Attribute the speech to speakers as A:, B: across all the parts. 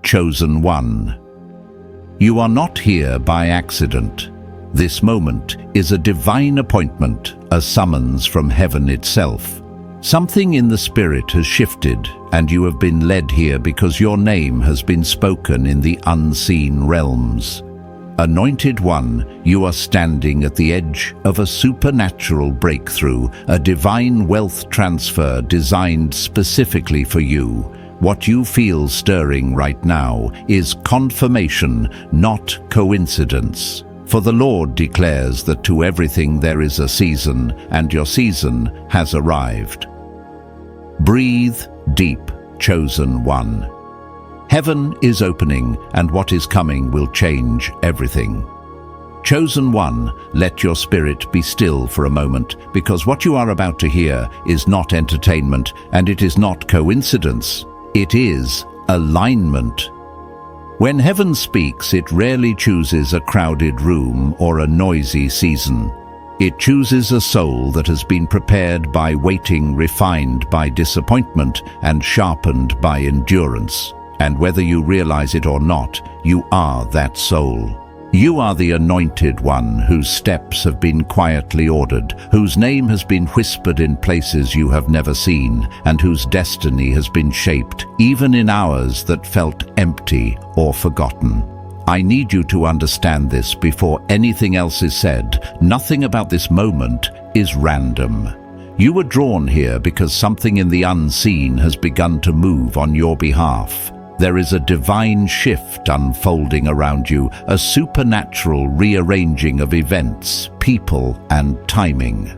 A: chosen one. You are not here by accident. This moment is a divine appointment, a summons from heaven itself. Something in the spirit has shifted, and you have been led here because your name has been spoken in the unseen realms. Anointed One, you are standing at the edge of a supernatural breakthrough, a divine wealth transfer designed specifically for you. What you feel stirring right now is confirmation, not coincidence. For the Lord declares that to everything there is a season, and your season has arrived. Breathe deep, chosen one. Heaven is opening, and what is coming will change everything. Chosen one, let your spirit be still for a moment, because what you are about to hear is not entertainment, and it is not coincidence. It is alignment. When heaven speaks, it rarely chooses a crowded room or a noisy season. It chooses a soul that has been prepared by waiting, refined by disappointment, and sharpened by endurance. And whether you realize it or not, you are that soul. You are the anointed one whose steps have been quietly ordered, whose name has been whispered in places you have never seen, and whose destiny has been shaped, even in hours that felt empty or forgotten. I need you to understand this before anything else is said. Nothing about this moment is random. You were drawn here because something in the unseen has begun to move on your behalf. There is a divine shift unfolding around you, a supernatural rearranging of events, people, and timing.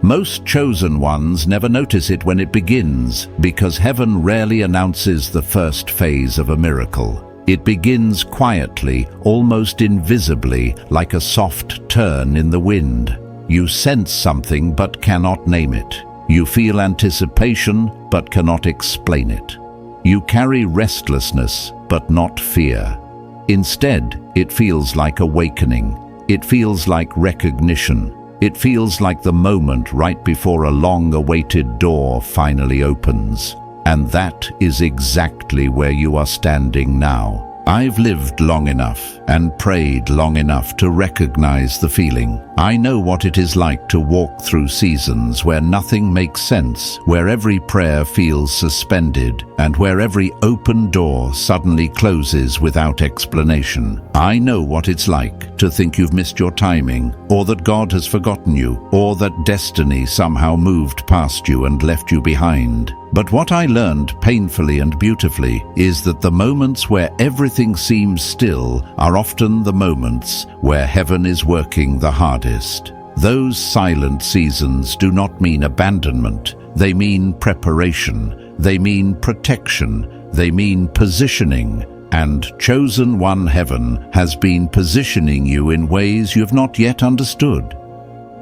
A: Most chosen ones never notice it when it begins, because heaven rarely announces the first phase of a miracle. It begins quietly, almost invisibly, like a soft turn in the wind. You sense something but cannot name it. You feel anticipation but cannot explain it. You carry restlessness, but not fear. Instead, it feels like awakening. It feels like recognition. It feels like the moment right before a long-awaited door finally opens. And that is exactly where you are standing now. I've lived long enough and prayed long enough to recognize the feeling. I know what it is like to walk through seasons where nothing makes sense, where every prayer feels suspended, and where every open door suddenly closes without explanation. I know what it's like to think you've missed your timing, or that God has forgotten you, or that destiny somehow moved past you and left you behind. But what I learned painfully and beautifully is that the moments where everything seems still are often the moments where heaven is working the hardest. Those silent seasons do not mean abandonment. They mean preparation. They mean protection. They mean positioning. And chosen one, heaven has been positioning you in ways you've not yet understood.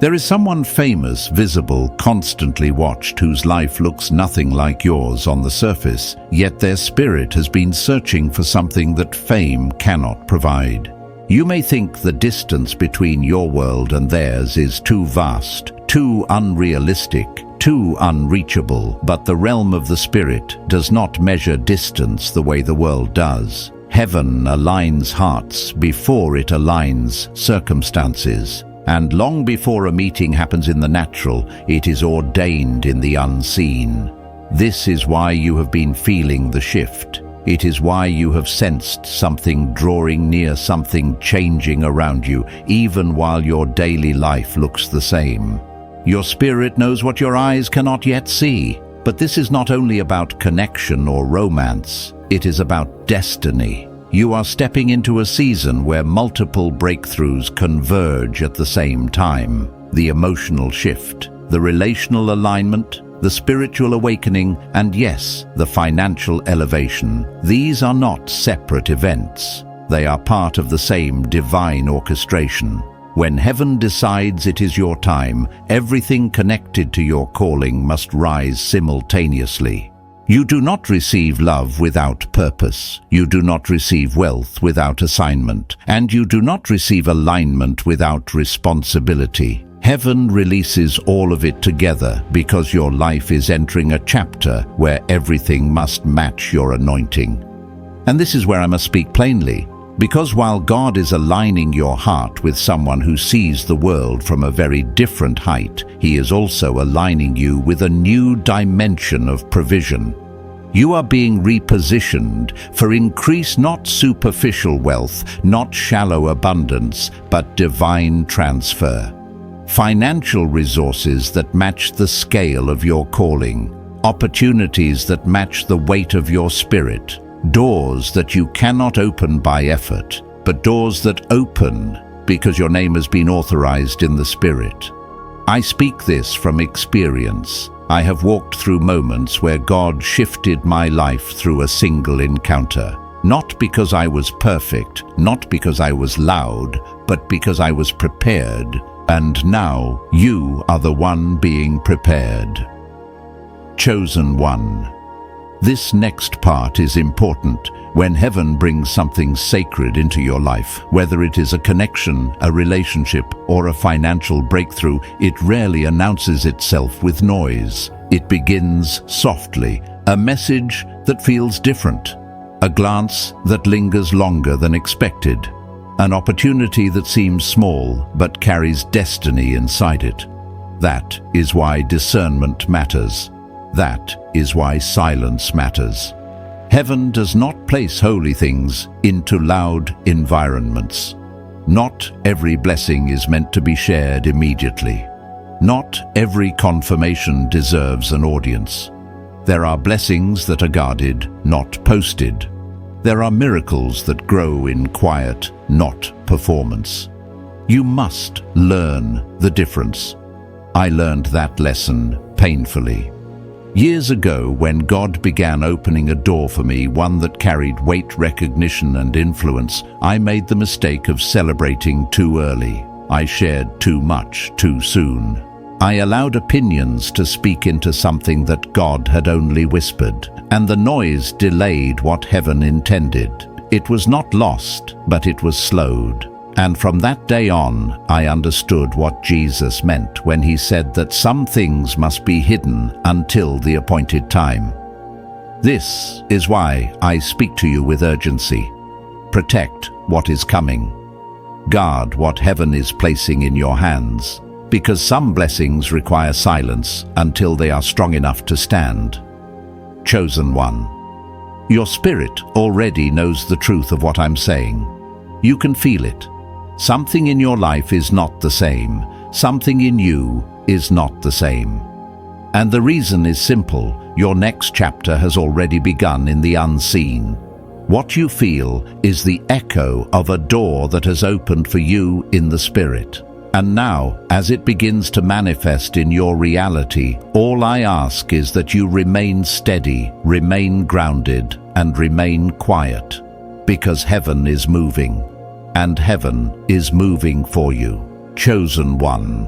A: There is someone famous, visible, constantly watched, whose life looks nothing like yours on the surface, yet their spirit has been searching for something that fame cannot provide. You may think the distance between your world and theirs is too vast, too unrealistic, too unreachable, but the realm of the spirit does not measure distance the way the world does. Heaven aligns hearts before it aligns circumstances. And long before a meeting happens in the natural, it is ordained in the unseen. This is why you have been feeling the shift. It is why you have sensed something drawing near, something changing around you, even while your daily life looks the same. Your spirit knows what your eyes cannot yet see. But this is not only about connection or romance. It is about destiny. You are stepping into a season where multiple breakthroughs converge at the same time. The emotional shift, the relational alignment, the spiritual awakening, and yes, the financial elevation. These are not separate events. They are part of the same divine orchestration. When heaven decides it is your time, everything connected to your calling must rise simultaneously. You do not receive love without purpose. You do not receive wealth without assignment. And you do not receive alignment without responsibility. Heaven releases all of it together because your life is entering a chapter where everything must match your anointing. And this is where I must speak plainly, because while God is aligning your heart with someone who sees the world from a very different height, He is also aligning you with a new dimension of provision. You are being repositioned for increase, not superficial wealth, not shallow abundance, but divine transfer. Financial resources that match the scale of your calling, opportunities that match the weight of your spirit, doors that you cannot open by effort, but doors that open because your name has been authorized in the Spirit. I speak this from experience. I have walked through moments where God shifted my life through a single encounter. Not because I was perfect, not because I was loud, but because I was prepared. And now you are the one being prepared. Chosen one. This next part is important. When heaven brings something sacred into your life, whether it is a connection, a relationship, or a financial breakthrough, it rarely announces itself with noise. It begins softly, a message that feels different, a glance that lingers longer than expected, an opportunity that seems small but carries destiny inside it. That is why discernment matters. That is why silence matters. Heaven does not place holy things into loud environments. Not every blessing is meant to be shared immediately. Not every confirmation deserves an audience. There are blessings that are guarded, not posted. There are miracles that grow in quiet, not performance. You must learn the difference. I learned that lesson painfully. Years ago, when God began opening a door for me, one that carried weight, recognition, and influence, I made the mistake of celebrating too early. I shared too much too soon. I allowed opinions to speak into something that God had only whispered, and the noise delayed what heaven intended. It was not lost, but it was slowed. And from that day on, I understood what Jesus meant when He said that some things must be hidden until the appointed time. This is why I speak to you with urgency. Protect what is coming. Guard what heaven is placing in your hands, because some blessings require silence until they are strong enough to stand. Chosen one. Your spirit already knows the truth of what I'm saying. You can feel it. Something in your life is not the same. Something in you is not the same. And the reason is simple. Your next chapter has already begun in the unseen. What you feel is the echo of a door that has opened for you in the Spirit. And now, as it begins to manifest in your reality, all I ask is that you remain steady, remain grounded, and remain quiet, because heaven is moving. And heaven is moving for you, chosen one.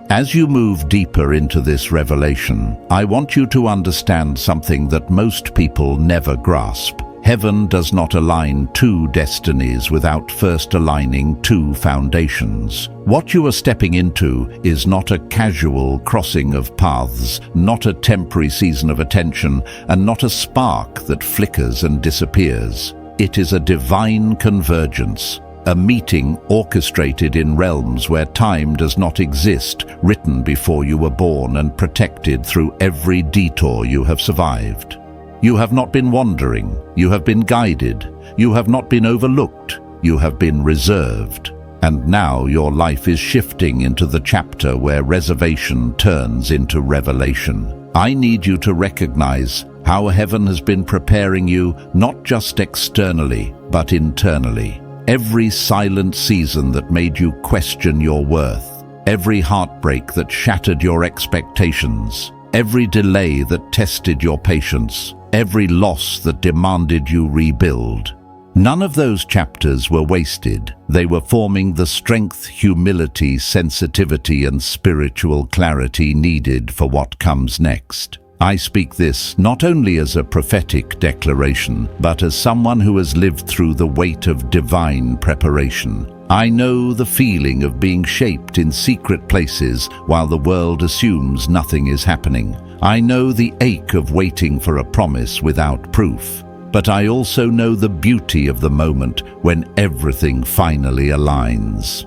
A: As you move deeper into this revelation, I want you to understand something that most people never grasp. Heaven does not align two destinies without first aligning two foundations. What you are stepping into is not a casual crossing of paths, not a temporary season of attention, and not a spark that flickers and disappears. It is a divine convergence, a meeting orchestrated in realms where time does not exist, written before you were born and protected through every detour you have survived. You have not been wandering, you have been guided, you have not been overlooked, you have been reserved. And now your life is shifting into the chapter where reservation turns into revelation. I need you to recognize how heaven has been preparing you, not just externally, but internally. Every silent season that made you question your worth, every heartbreak that shattered your expectations, every delay that tested your patience, every loss that demanded you rebuild. None of those chapters were wasted. They were forming the strength, humility, sensitivity, and spiritual clarity needed for what comes next. I speak this not only as a prophetic declaration, but as someone who has lived through the weight of divine preparation. I know the feeling of being shaped in secret places while the world assumes nothing is happening. I know the ache of waiting for a promise without proof. but I also know the beauty of the moment when everything finally aligns.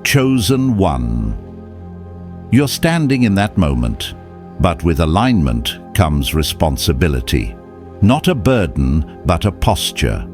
A: Chosen one. You're standing in that moment, but with alignment comes responsibility. Not a burden, but a posture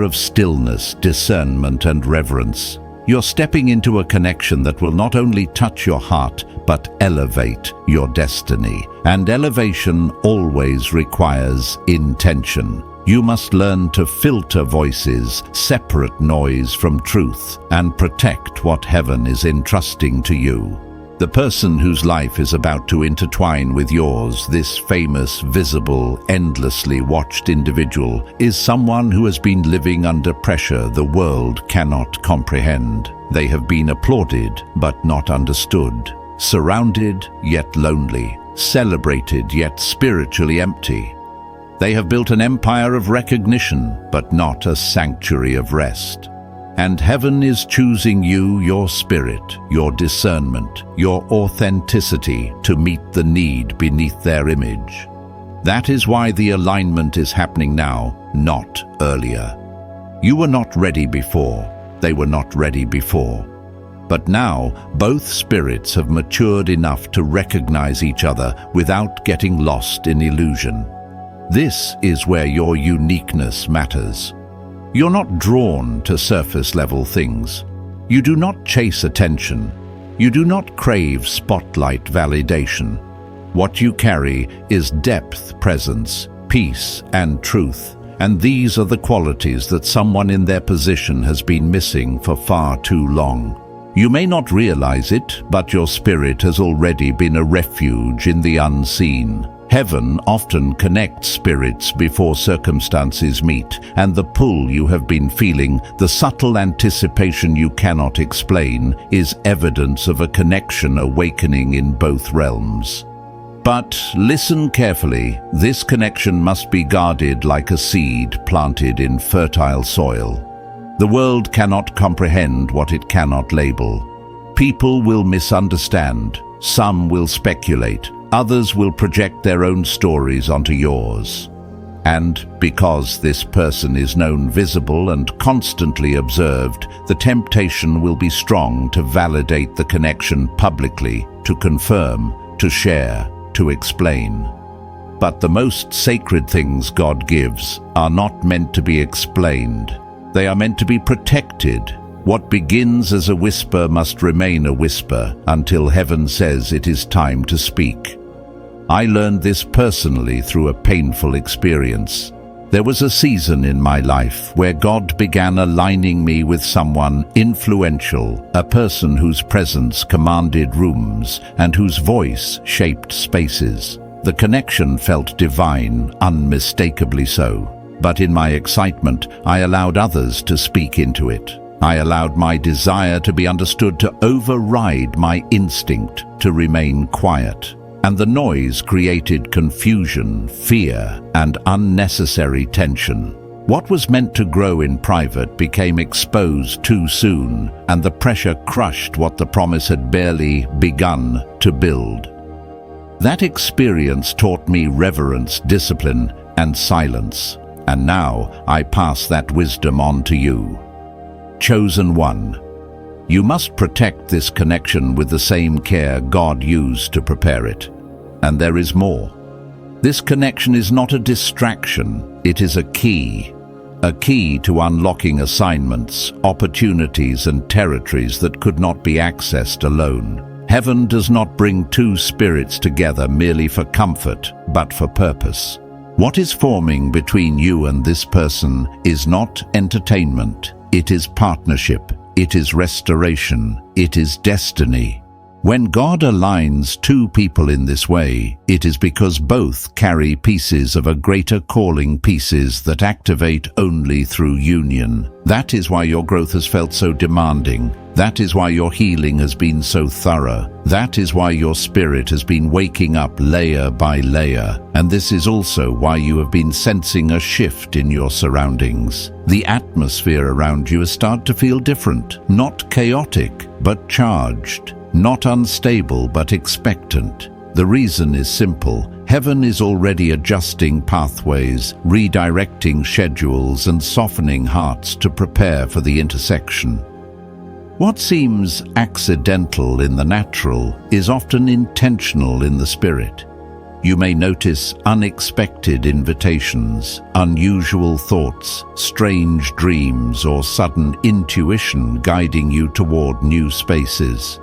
A: of stillness, discernment, and reverence. You're stepping into a connection that will not only touch your heart, but elevate your destiny. And elevation always requires intention. You must learn to filter voices, separate noise from truth, and protect what heaven is entrusting to you. The person whose life is about to intertwine with yours, this famous, visible, endlessly watched individual, is someone who has been living under pressure the world cannot comprehend. They have been applauded, but not understood. Surrounded, yet lonely. Celebrated, yet spiritually empty. They have built an empire of recognition, but not a sanctuary of rest. And heaven is choosing you, your spirit, your discernment, your authenticity to meet the need beneath their image. That is why the alignment is happening now, not earlier. You were not ready before. They were not ready before. But now, both spirits have matured enough to recognize each other without getting lost in illusion. This is where your uniqueness matters. You're not drawn to surface-level things. You do not chase attention. You do not crave spotlight validation. What you carry is depth, presence, peace, and truth. And these are the qualities that someone in their position has been missing for far too long. You may not realize it, but your spirit has already been a refuge in the unseen. Heaven often connects spirits before circumstances meet, and the pull you have been feeling, the subtle anticipation you cannot explain, is evidence of a connection awakening in both realms. But listen carefully, this connection must be guarded like a seed planted in fertile soil. The world cannot comprehend what it cannot label. People will misunderstand, some will speculate, others will project their own stories onto yours. And because this person is known visible and constantly observed, the temptation will be strong to validate the connection publicly, to confirm, to share, to explain. But the most sacred things God gives are not meant to be explained. They are meant to be protected. What begins as a whisper must remain a whisper until heaven says it is time to speak. I learned this personally through a painful experience. There was a season in my life where God began aligning me with someone influential, a person whose presence commanded rooms and whose voice shaped spaces. The connection felt divine, unmistakably so. But in my excitement, I allowed others to speak into it. I allowed my desire to be understood to override my instinct to remain quiet. And the noise created confusion, fear, and unnecessary tension. What was meant to grow in private became exposed too soon, and the pressure crushed what the promise had barely begun to build. That experience taught me reverence, discipline, and silence. And now I pass that wisdom on to you. Chosen one. You must protect this connection with the same care God used to prepare it. And there is more. This connection is not a distraction, it is a key to unlocking assignments, opportunities, and territories that could not be accessed alone. Heaven does not bring two spirits together merely for comfort, but for purpose. What is forming between you and this person is not entertainment, it is partnership. It is restoration. It is destiny. When God aligns two people in this way, it is because both carry pieces of a greater calling, pieces that activate only through union. That is why your growth has felt so demanding. That is why your healing has been so thorough. That is why your spirit has been waking up layer by layer. And this is also why you have been sensing a shift in your surroundings. The atmosphere around you has started to feel different, not chaotic, but charged, not unstable, but expectant. The reason is simple. Heaven is already adjusting pathways, redirecting schedules, and softening hearts to prepare for the intersection. What seems accidental in the natural is often intentional in the spirit. You may notice unexpected invitations, unusual thoughts, strange dreams, or sudden intuition guiding you toward new spaces.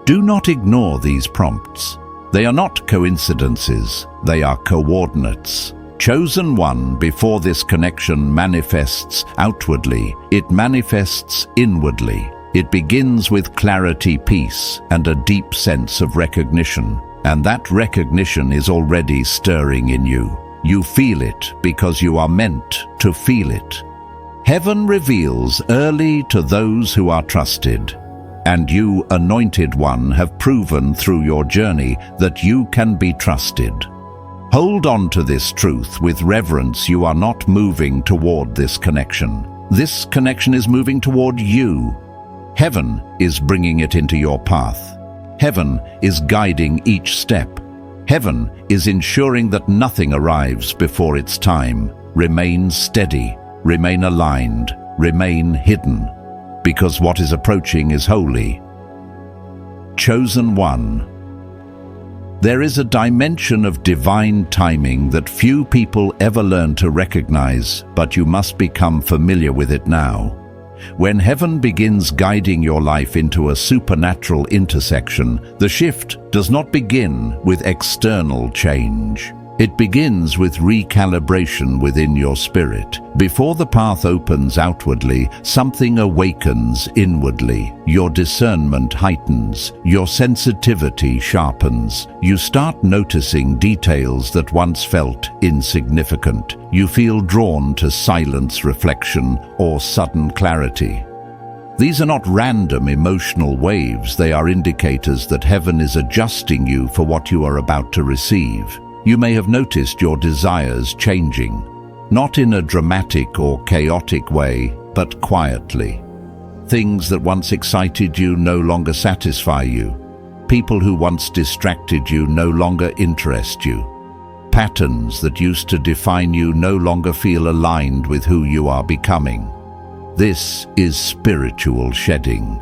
A: Do not ignore these prompts. They are not coincidences, they are coordinates. Chosen one, before this connection manifests outwardly, it manifests inwardly. It begins with clarity, peace, and a deep sense of recognition. And that recognition is already stirring in you. You feel it because you are meant to feel it. Heaven reveals early to those who are trusted. And you, anointed one, have proven through your journey that you can be trusted. Hold on to this truth with reverence. You are not moving toward this connection. This connection is moving toward you. Heaven is bringing it into your path. Heaven is guiding each step. Heaven is ensuring that nothing arrives before its time. Remain steady, remain aligned, remain hidden, because what is approaching is holy. Chosen one. There is a dimension of divine timing that few people ever learn to recognize, but you must become familiar with it now. When heaven begins guiding your life into a supernatural intersection, the shift does not begin with external change. It begins with recalibration within your spirit. Before the path opens outwardly, something awakens inwardly. Your discernment heightens, your sensitivity sharpens. You start noticing details that once felt insignificant. You feel drawn to silence, reflection, or sudden clarity. These are not random emotional waves. They are indicators that heaven is adjusting you for what you are about to receive. You may have noticed your desires changing, not in a dramatic or chaotic way, but quietly. Things that once excited you no longer satisfy you. People who once distracted you no longer interest you. Patterns that used to define you no longer feel aligned with who you are becoming. This is spiritual shedding.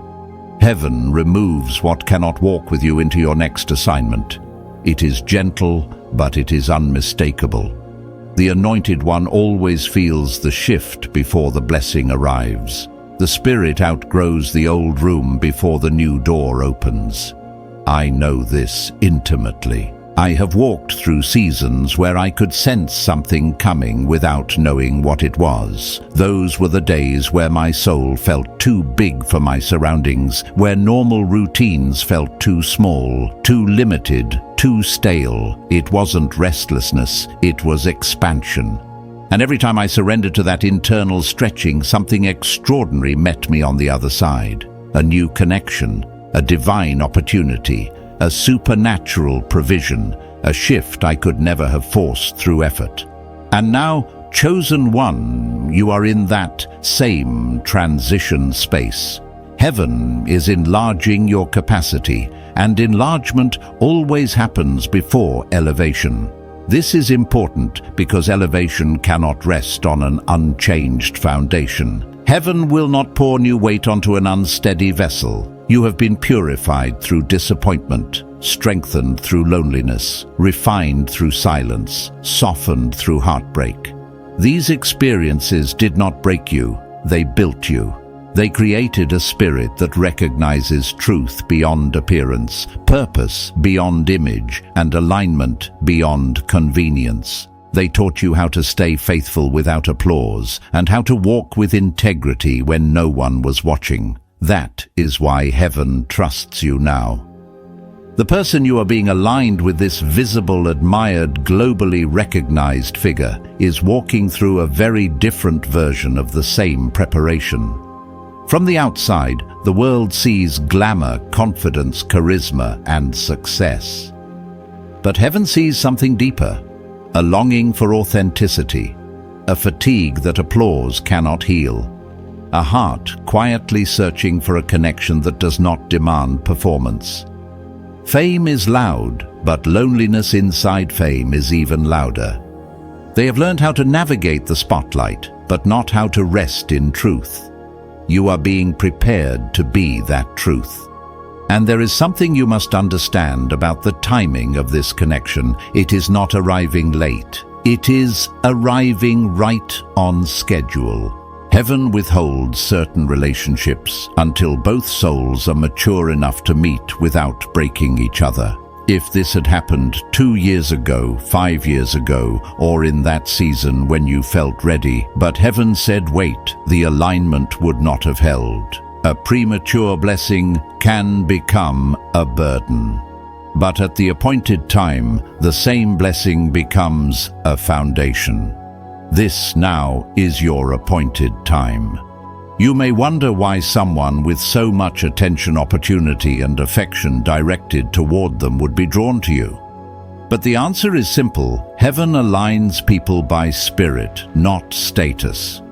A: Heaven removes what cannot walk with you into your next assignment. It is gentle, but it is unmistakable. The anointed one always feels the shift before the blessing arrives. The spirit outgrows the old room before the new door opens. I know this intimately. I have walked through seasons where I could sense something coming without knowing what it was. Those were the days where my soul felt too big for my surroundings, where normal routines felt too small, too limited, too stale. It wasn't restlessness, it was expansion. And every time I surrendered to that internal stretching, something extraordinary met me on the other side. A new connection, a divine opportunity, a supernatural provision, a shift I could never have forced through effort. And now, chosen one, you are in that same transition space. Heaven is enlarging your capacity, and enlargement always happens before elevation. This is important because elevation cannot rest on an unchanged foundation. Heaven will not pour new weight onto an unsteady vessel. You have been purified through disappointment, strengthened through loneliness, refined through silence, softened through heartbreak. These experiences did not break you, they built you. They created a spirit that recognizes truth beyond appearance, purpose beyond image, and alignment beyond convenience. They taught you how to stay faithful without applause, and how to walk with integrity when no one was watching. That is why heaven trusts you now. The person you are being aligned with, this visible, admired, globally recognized figure, is walking through a very different version of the same preparation. From the outside, the world sees glamour, confidence, charisma, and success. But heaven sees something deeper, a longing for authenticity, a fatigue that applause cannot heal. A heart quietly searching for a connection that does not demand performance. Fame is loud, but loneliness inside fame is even louder. They have learned how to navigate the spotlight, but not how to rest in truth. You are being prepared to be that truth. And there is something you must understand about the timing of this connection. It is not arriving late. It is arriving right on schedule. Heaven withholds certain relationships until both souls are mature enough to meet without breaking each other. If this had happened 2 years ago, 5 years ago, or in that season when you felt ready, but heaven said wait, the alignment would not have held. A premature blessing can become a burden. But at the appointed time, the same blessing becomes a foundation. This now is your appointed time. You may wonder why someone with so much attention, opportunity, and affection directed toward them would be drawn to you. But the answer is simple. Heaven aligns people by spirit, not status.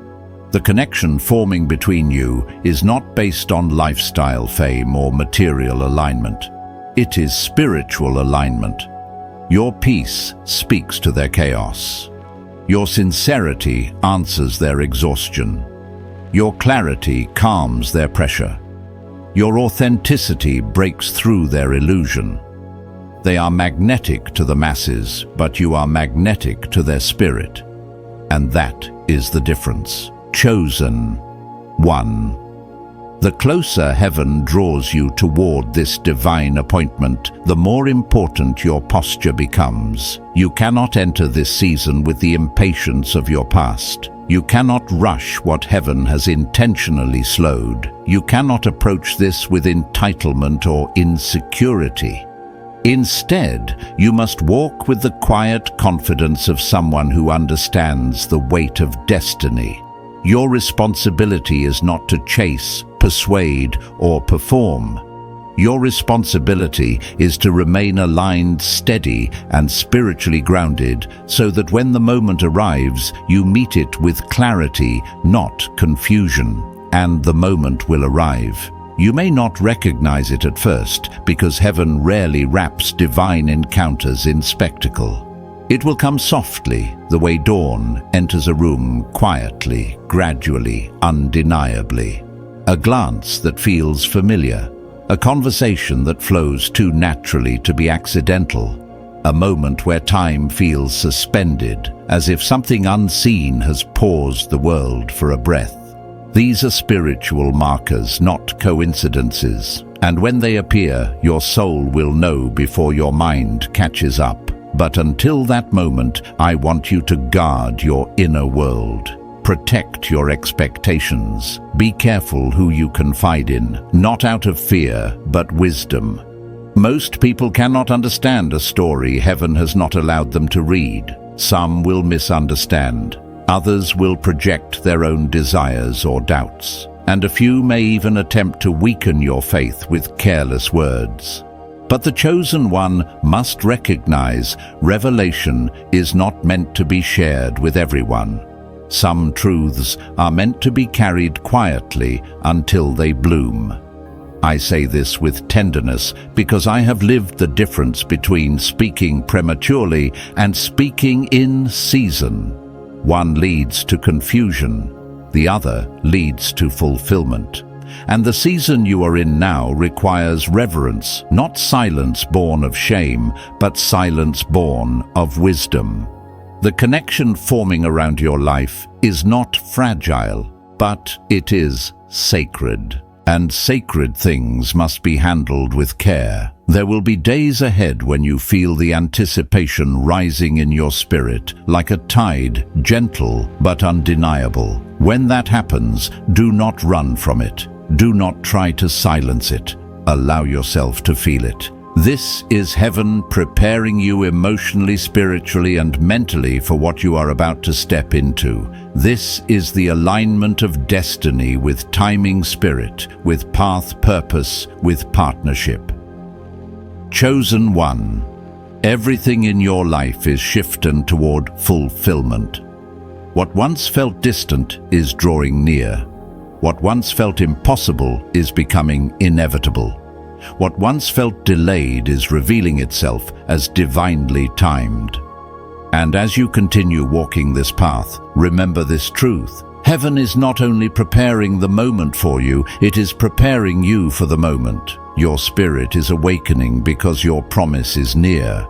A: The connection forming between you is not based on lifestyle, fame, or material alignment. It is spiritual alignment. Your peace speaks to their chaos. Your sincerity answers their exhaustion. Your clarity calms their pressure. Your authenticity breaks through their illusion. They are magnetic to the masses, but you are magnetic to their spirit. And that is the difference. Chosen one. The closer heaven draws you toward this divine appointment, the more important your posture becomes. You cannot enter this season with the impatience of your past. You cannot rush what heaven has intentionally slowed. You cannot approach this with entitlement or insecurity. Instead, you must walk with the quiet confidence of someone who understands the weight of destiny. Your responsibility is not to chase, persuade, or perform. Your responsibility is to remain aligned, steady, and spiritually grounded so that when the moment arrives, you meet it with clarity, not confusion. And the moment will arrive. You may not recognize it at first because heaven rarely wraps divine encounters in spectacle. It will come softly, the way dawn enters a room, quietly, gradually, undeniably. A glance that feels familiar, a conversation that flows too naturally to be accidental, a moment where time feels suspended, as if something unseen has paused the world for a breath. These are spiritual markers, not coincidences, and when they appear, your soul will know before your mind catches up. But until that moment, I want you to guard your inner world. Protect your expectations. Be careful who you confide in, not out of fear, but wisdom. Most people cannot understand a story heaven has not allowed them to read. Some will misunderstand. Others will project their own desires or doubts. And a few may even attempt to weaken your faith with careless words. But the chosen one must recognize revelation is not meant to be shared with everyone. Some truths are meant to be carried quietly until they bloom. I say this with tenderness because I have lived the difference between speaking prematurely and speaking in season. One leads to confusion, the other leads to fulfillment. And the season you are in now requires reverence, not silence born of shame, but silence born of wisdom. The connection forming around your life is not fragile, but it is sacred. And sacred things must be handled with care. There will be days ahead when you feel the anticipation rising in your spirit, like a tide, gentle but undeniable. When that happens, do not run from it. Do not try to silence it. Allow yourself to feel it. This is heaven preparing you emotionally, spiritually, and mentally for what you are about to step into. This is the alignment of destiny with timing spirit, with path purpose, with partnership. Chosen one. Everything in your life is shifting toward fulfillment. What once felt distant is drawing near. What once felt impossible is becoming inevitable. What once felt delayed is revealing itself as divinely timed. And as you continue walking this path, remember this truth. Heaven is not only preparing the moment for you, it is preparing you for the moment. Your spirit is awakening because your promise is near.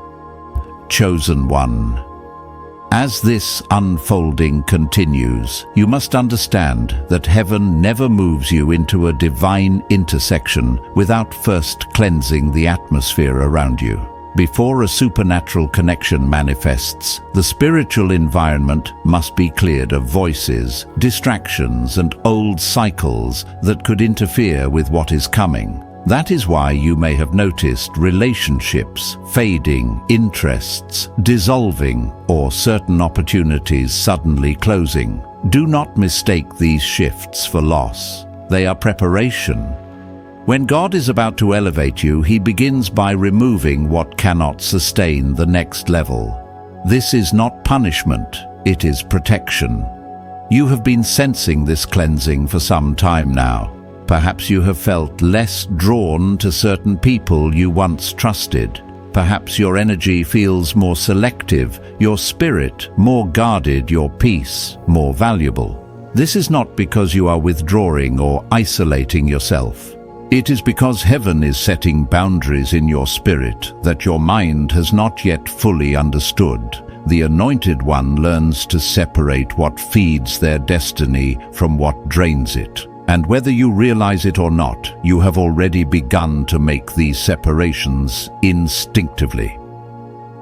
A: Chosen one. As this unfolding continues, you must understand that heaven never moves you into a divine intersection without first cleansing the atmosphere around you. Before a supernatural connection manifests, the spiritual environment must be cleared of voices, distractions, and old cycles that could interfere with what is coming. That is why you may have noticed relationships fading, interests dissolving, or certain opportunities suddenly closing. Do not mistake these shifts for loss. They are preparation. When God is about to elevate you, He begins by removing what cannot sustain the next level. This is not punishment, it is protection. You have been sensing this cleansing for some time now. Perhaps you have felt less drawn to certain people you once trusted. Perhaps your energy feels more selective, your spirit more guarded, your peace more valuable. This is not because you are withdrawing or isolating yourself. It is because heaven is setting boundaries in your spirit that your mind has not yet fully understood. The Anointed One learns to separate what feeds their destiny from what drains it. And whether you realize it or not, you have already begun to make these separations instinctively.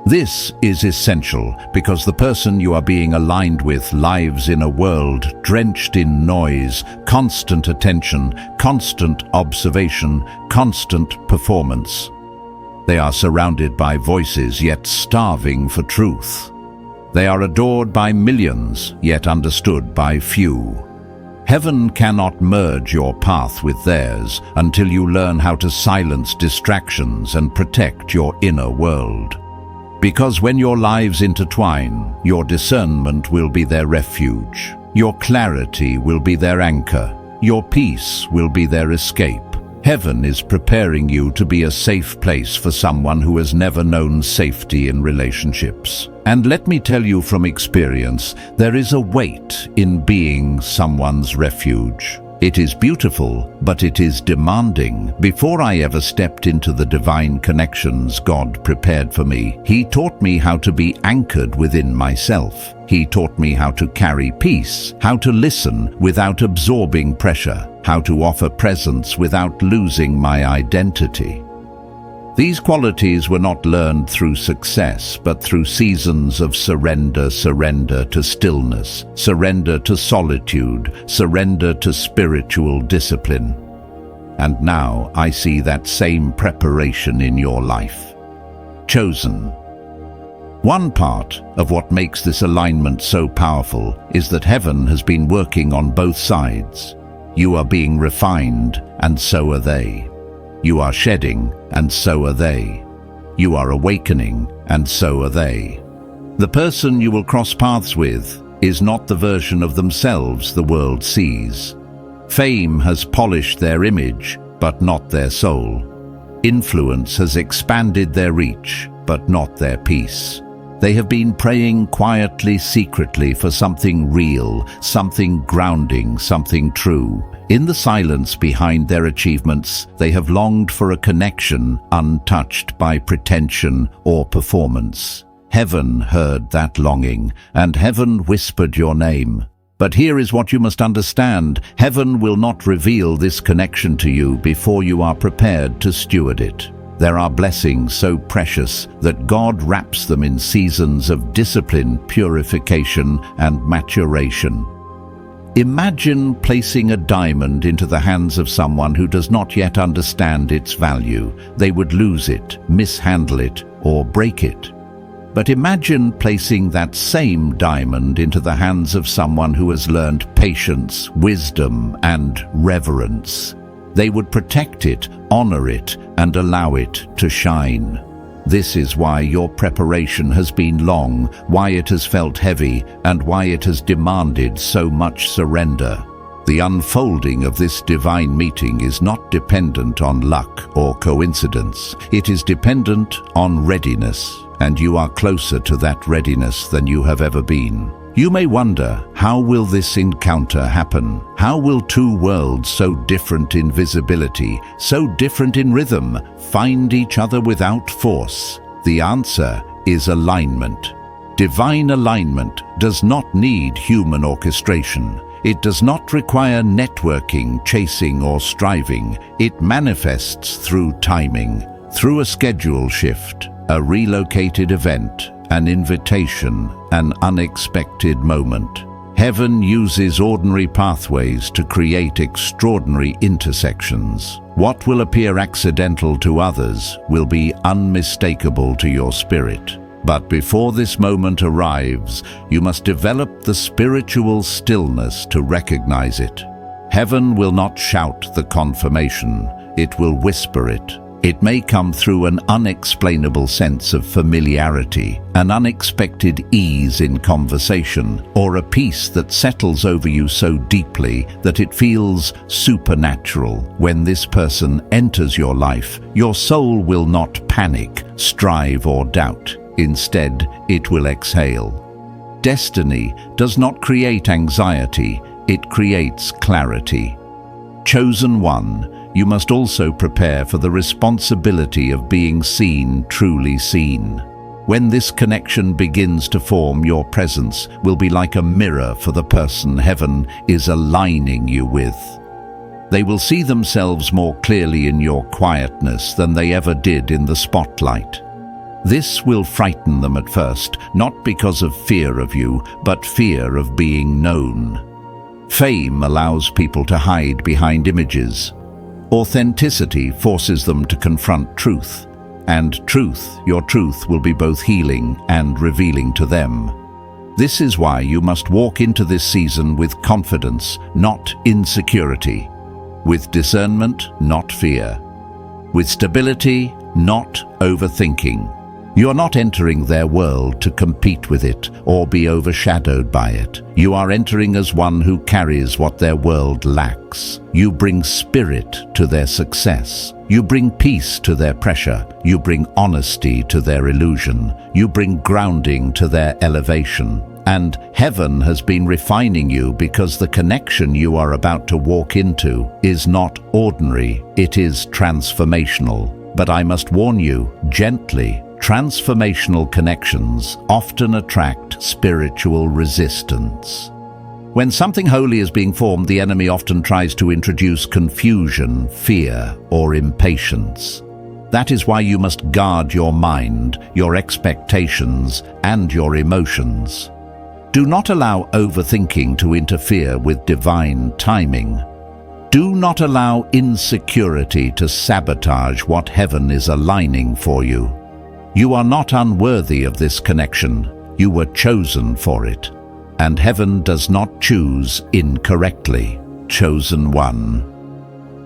A: This is essential because the person you are being aligned with lives in a world drenched in noise, constant attention, constant observation, constant performance. They are surrounded by voices yet starving for truth. They are adored by millions yet understood by few. Heaven cannot merge your path with theirs until you learn how to silence distractions and protect your inner world. Because when your lives intertwine, your discernment will be their refuge. Your clarity will be their anchor. Your peace will be their escape. Heaven is preparing you to be a safe place for someone who has never known safety in relationships. And let me tell you from experience, there is a weight in being someone's refuge. It is beautiful, but it is demanding. Before I ever stepped into the divine connections God prepared for me, He taught me how to be anchored within myself. He taught me how to carry peace, how to listen without absorbing pressure, how to offer presence without losing my identity. These qualities were not learned through success, but through seasons of surrender to stillness, surrender to solitude, surrender to spiritual discipline. And now I see that same preparation in your life. Chosen. One part of what makes this alignment so powerful is that heaven has been working on both sides. You are being refined, and so are they. You are shedding, and so are they. You are awakening, and so are they. The person you will cross paths with is not the version of themselves the world sees. Fame has polished their image, but not their soul. Influence has expanded their reach, but not their peace. They have been praying quietly, secretly for something real, something grounding, something true. In the silence behind their achievements, they have longed for a connection untouched by pretension or performance. Heaven heard that longing, and heaven whispered your name. But here is what you must understand. Heaven will not reveal this connection to you before you are prepared to steward it. There are blessings so precious that God wraps them in seasons of discipline, purification, and maturation. Imagine placing a diamond into the hands of someone who does not yet understand its value. They would lose it, mishandle it, or break it. But imagine placing that same diamond into the hands of someone who has learned patience, wisdom, and reverence. They would protect it, honor it, and allow it to shine. This is why your preparation has been long, why it has felt heavy, and why it has demanded so much surrender. The unfolding of this divine meeting is not dependent on luck or coincidence. It is dependent on readiness, and you are closer to that readiness than you have ever been. You may wonder, how will this encounter happen? How will two worlds so different in visibility, so different in rhythm, find each other without force? The answer is alignment. Divine alignment does not need human orchestration. It does not require networking, chasing, or striving. It manifests through timing, through a schedule shift, a relocated event, an invitation, an unexpected moment. Heaven uses ordinary pathways to create extraordinary intersections. What will appear accidental to others will be unmistakable to your spirit. But before this moment arrives, you must develop the spiritual stillness to recognize it. Heaven will not shout the confirmation, it will whisper it. It may come through an unexplainable sense of familiarity, an unexpected ease in conversation, or a peace that settles over you so deeply that it feels supernatural. When this person enters your life, your soul will not panic, strive, or doubt. Instead, it will exhale. Destiny does not create anxiety, it creates clarity. Chosen one, you must also prepare for the responsibility of being seen, truly seen. When this connection begins to form, your presence will be like a mirror for the person heaven is aligning you with. They will see themselves more clearly in your quietness than they ever did in the spotlight. This will frighten them at first, not because of fear of you, but fear of being known. Fame allows people to hide behind images. Authenticity forces them to confront truth. And truth, your truth, will be both healing and revealing to them. This is why you must walk into this season with confidence, not insecurity. With discernment, not fear. With stability, not overthinking. You are not entering their world to compete with it or be overshadowed by it. You are entering as one who carries what their world lacks. You bring spirit to their success. You bring peace to their pressure. You bring honesty to their illusion. You bring grounding to their elevation. And heaven has been refining you because the connection you are about to walk into is not ordinary, it is transformational. But I must warn you, gently, transformational connections often attract spiritual resistance. When something holy is being formed, the enemy often tries to introduce confusion, fear, or impatience. That is why you must guard your mind, your expectations, and your emotions. Do not allow overthinking to interfere with divine timing. Do not allow insecurity to sabotage what heaven is aligning for you. You are not unworthy of this connection. You were chosen for it. And heaven does not choose incorrectly. Chosen one.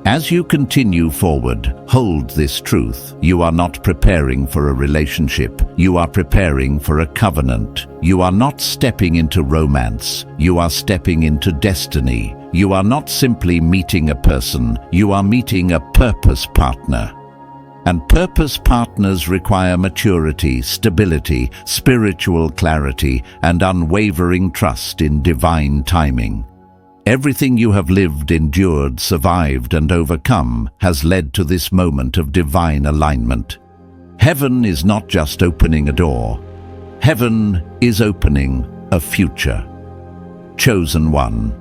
A: As you continue forward, hold this truth. You are not preparing for a relationship. You are preparing for a covenant. You are not stepping into romance. You are stepping into destiny. You are not simply meeting a person. You are meeting a purpose partner. And purpose partners require maturity, stability, spiritual clarity, and unwavering trust in divine timing. Everything you have lived, endured, survived, and overcome has led to this moment of divine alignment. Heaven is not just opening a door. Heaven is opening a future. Chosen one.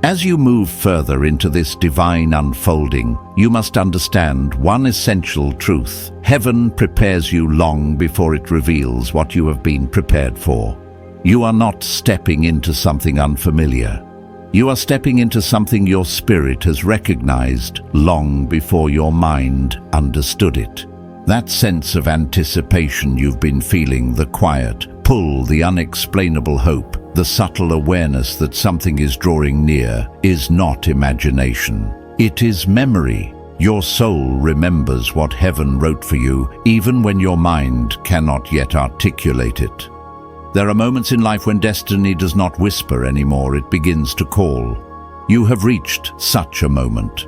A: As you move further into this divine unfolding, you must understand one essential truth. Heaven prepares you long before it reveals what you have been prepared for. You are not stepping into something unfamiliar. You are stepping into something your spirit has recognized long before your mind understood it. That sense of anticipation you've been feeling, the quiet pull, the unexplainable hope, the subtle awareness that something is drawing near, is not imagination. It is memory. Your soul remembers what heaven wrote for you, even when your mind cannot yet articulate it. There are moments in life when destiny does not whisper anymore, it begins to call. You have reached such a moment.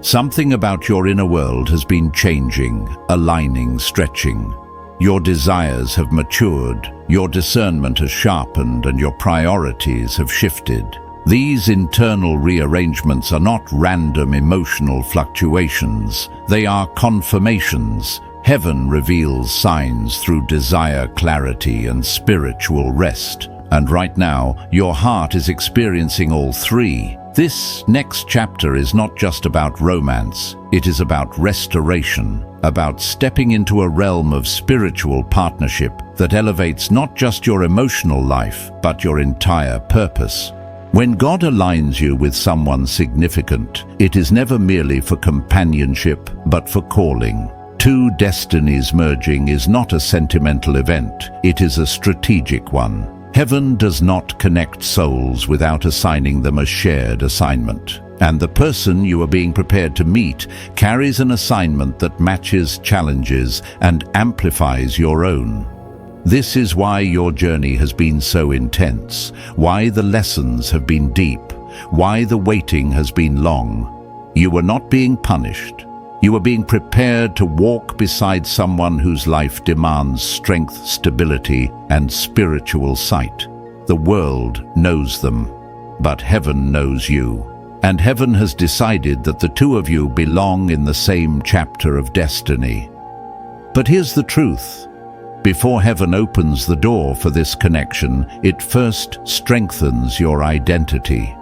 A: Something about your inner world has been changing, aligning, stretching. Your desires have matured, your discernment has sharpened, and your priorities have shifted. These internal rearrangements are not random emotional fluctuations. They are confirmations. Heaven reveals signs through desire, clarity, and spiritual rest. And right now, your heart is experiencing all three. This next chapter is not just about romance. It is about restoration, about stepping into a realm of spiritual partnership that elevates not just your emotional life, but your entire purpose. When God aligns you with someone significant, it is never merely for companionship, but for calling. Two destinies merging is not a sentimental event, it is a strategic one. Heaven does not connect souls without assigning them a shared assignment. And the person you are being prepared to meet carries an assignment that matches challenges and amplifies your own. This is why your journey has been so intense, why the lessons have been deep, why the waiting has been long. You are not being punished. You are being prepared to walk beside someone whose life demands strength, stability, and spiritual sight. The world knows them, but heaven knows you. And heaven has decided that the two of you belong in the same chapter of destiny. But here's the truth. Before heaven opens the door for this connection, it first strengthens your identity.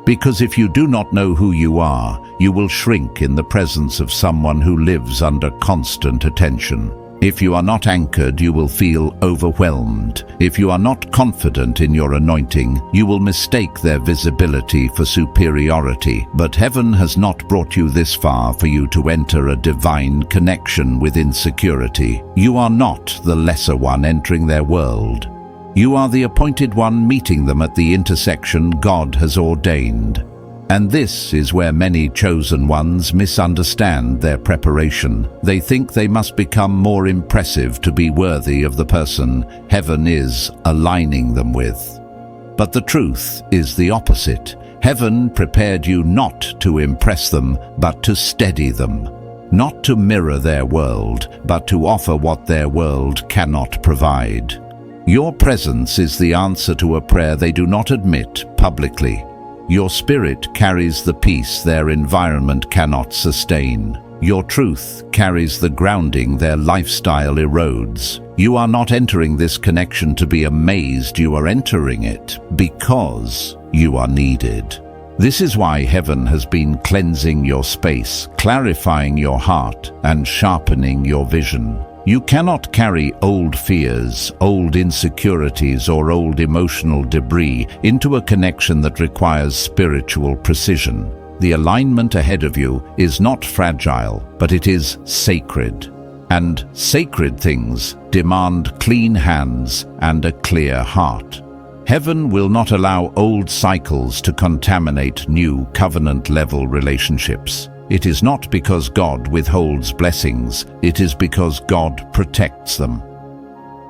A: Because if you do not know who you are, you will shrink in the presence of someone who lives under constant attention. If you are not anchored, you will feel overwhelmed. If you are not confident in your anointing, you will mistake their visibility for superiority. But heaven has not brought you this far for you to enter a divine connection with insecurity. You are not the lesser one entering their world. You are the appointed one meeting them at the intersection God has ordained. And this is where many chosen ones misunderstand their preparation. They think they must become more impressive to be worthy of the person heaven is aligning them with. But the truth is the opposite. Heaven prepared you not to impress them, but to steady them. Not to mirror their world, but to offer what their world cannot provide. Your presence is the answer to a prayer they do not admit publicly. Your spirit carries the peace their environment cannot sustain. Your truth carries the grounding their lifestyle erodes. You are not entering this connection to be amazed, you are entering it because you are needed. This is why heaven has been cleansing your space, clarifying your heart, and sharpening your vision. You cannot carry old fears, old insecurities, or old emotional debris into a connection that requires spiritual precision. The alignment ahead of you is not fragile, but it is sacred. And sacred things demand clean hands and a clear heart. Heaven will not allow old cycles to contaminate new covenant-level relationships. It is not because God withholds blessings, it is because God protects them.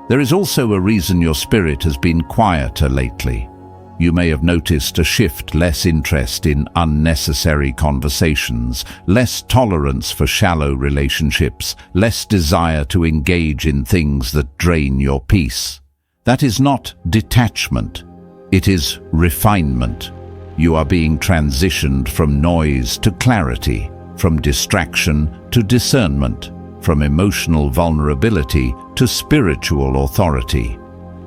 A: There is also a reason your spirit has been quieter lately. You may have noticed a shift, less interest in unnecessary conversations, less tolerance for shallow relationships, less desire to engage in things that drain your peace. That is not detachment, it is refinement. You are being transitioned from noise to clarity, from distraction to discernment, from emotional vulnerability to spiritual authority.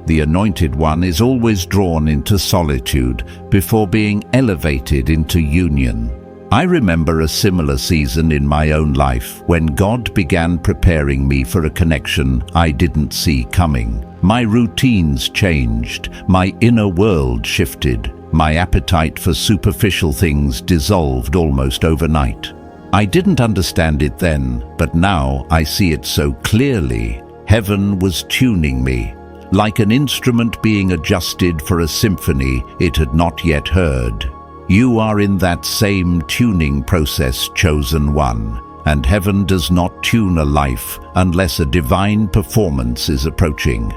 A: The Anointed One is always drawn into solitude before being elevated into union. I remember a similar season in my own life when God began preparing me for a connection I didn't see coming. My routines changed, my inner world shifted. My appetite for superficial things dissolved almost overnight. I didn't understand it then, but now I see it so clearly. Heaven was tuning me, like an instrument being adjusted for a symphony it had not yet heard. You are in that same tuning process, chosen one, and heaven does not tune a life unless a divine performance is approaching.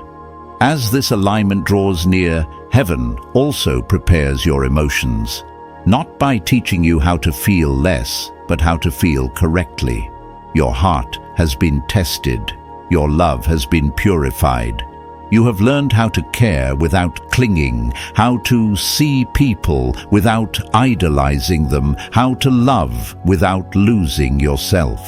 A: As this alignment draws near, heaven also prepares your emotions. not by teaching you how to feel less, but how to feel correctly. Your heart has been tested. Your love has been purified. You have learned how to care without clinging, how to see people without idolizing them, how to love without losing yourself.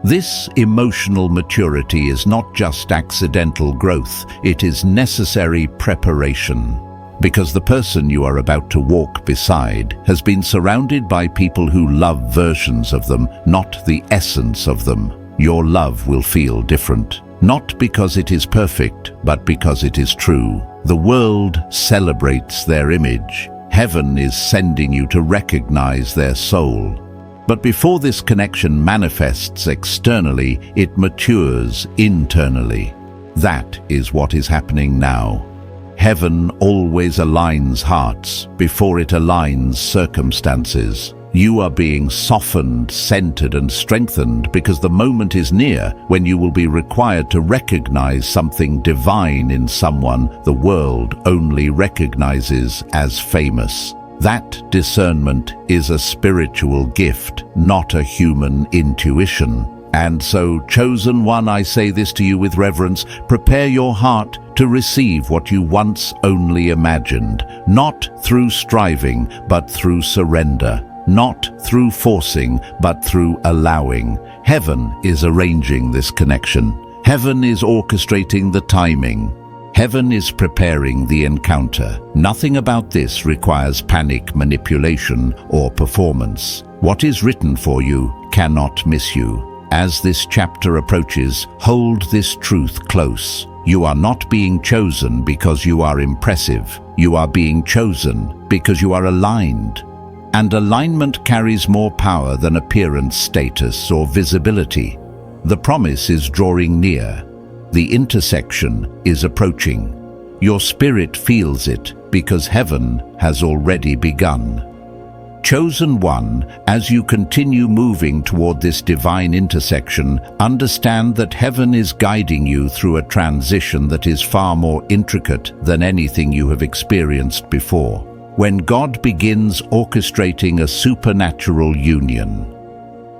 A: This emotional maturity is not just accidental growth, it is necessary preparation. Because the person you are about to walk beside has been surrounded by people who love versions of them, not the essence of them. Your love will feel different. Not because it is perfect, but because it is true. The world celebrates their image. Heaven is sending you to recognize their soul. But before this connection manifests externally, it matures internally. That is what is happening now. Heaven always aligns hearts before it aligns circumstances. You are being softened, centered, and strengthened because the moment is near when you will be required to recognize something divine in someone the world only recognizes as famous. That discernment is a spiritual gift, not a human intuition. And so, chosen one, I say this to you with reverence, prepare your heart to receive what you once only imagined, not through striving, but through surrender. Not through forcing, but through allowing. Heaven is arranging this connection. Heaven is orchestrating the timing. Heaven is preparing the encounter. Nothing about this requires panic, manipulation, or performance. What is written for you cannot miss you. As this chapter approaches, hold this truth close. You are not being chosen because you are impressive. You are being chosen because you are aligned. And alignment carries more power than appearance, status, or visibility. The promise is drawing near. The intersection is approaching. Your spirit feels it because heaven has already begun. Chosen one, as you continue moving toward this divine intersection, understand that heaven is guiding you through a transition that is far more intricate than anything you have experienced before. When God begins orchestrating a supernatural union,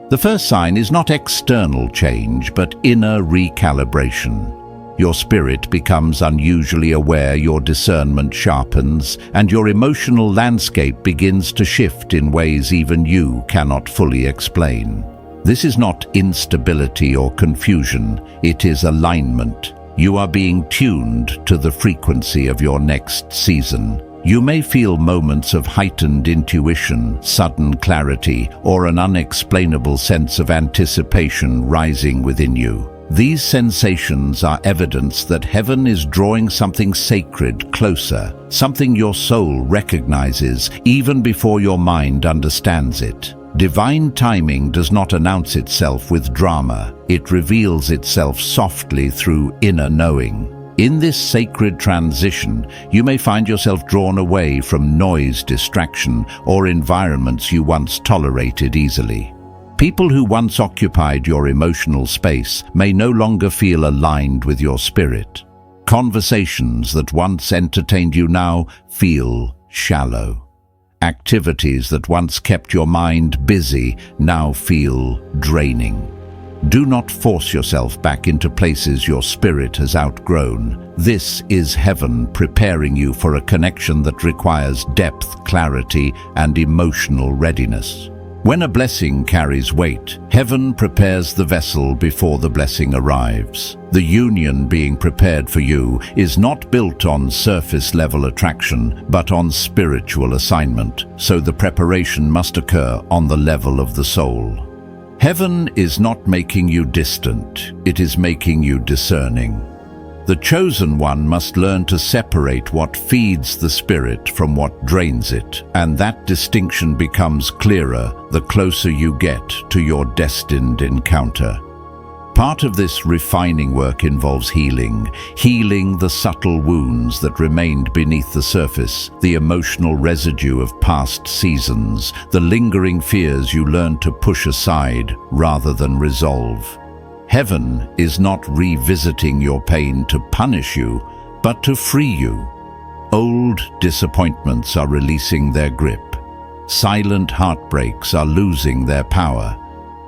A: the first sign is not external change, but inner recalibration. Your spirit becomes unusually aware, your discernment sharpens, and your emotional landscape begins to shift in ways even you cannot fully explain. This is not instability or confusion, it is alignment. You are being tuned to the frequency of your next season. You may feel moments of heightened intuition, sudden clarity, or an unexplainable sense of anticipation rising within you. These sensations are evidence that heaven is drawing something sacred closer, something your soul recognizes even before your mind understands it. Divine timing does not announce itself with drama. It reveals itself softly through inner knowing. In this sacred transition, you may find yourself drawn away from noise, distraction, or environments you once tolerated easily. People who once occupied your emotional space may no longer feel aligned with your spirit. Conversations that once entertained you now feel shallow. Activities that once kept your mind busy now feel draining. Do not force yourself back into places your spirit has outgrown. This is heaven preparing you for a connection that requires depth, clarity, and emotional readiness. When a blessing carries weight, heaven prepares the vessel before the blessing arrives. The union being prepared for you is not built on surface-level attraction, but on spiritual assignment, so the preparation must occur on the level of the soul. Heaven is not making you distant, it is making you discerning. The chosen one must learn to separate what feeds the spirit from what drains it, and that distinction becomes clearer the closer you get to your destined encounter. Part of this refining work involves healing the subtle wounds that remained beneath the surface, the emotional residue of past seasons, the lingering fears you learned to push aside rather than resolve. Heaven is not revisiting your pain to punish you, but to free you. Old disappointments are releasing their grip. Silent heartbreaks are losing their power.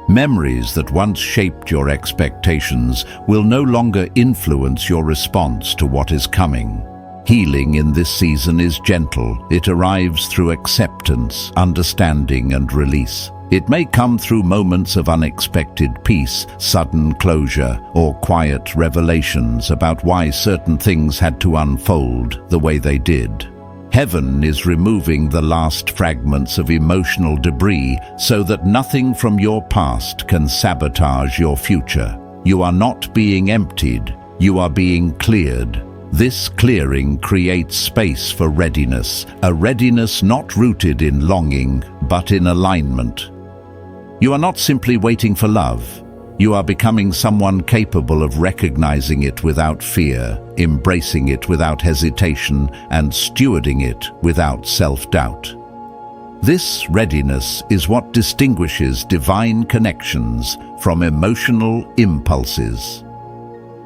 A: Memories that once shaped your expectations will no longer influence your response to what is coming. Healing in this season is gentle. It arrives through acceptance, understanding, and release. It may come through moments of unexpected peace, sudden closure, or quiet revelations about why certain things had to unfold the way they did. Heaven is removing the last fragments of emotional debris so that nothing from your past can sabotage your future. You are not being emptied, you are being cleared. This clearing creates space for readiness, a readiness not rooted in longing, but in alignment. You are not simply waiting for love. You are becoming someone capable of recognizing it without fear, embracing it without hesitation, and stewarding it without self-doubt. This readiness is what distinguishes divine connections from emotional impulses.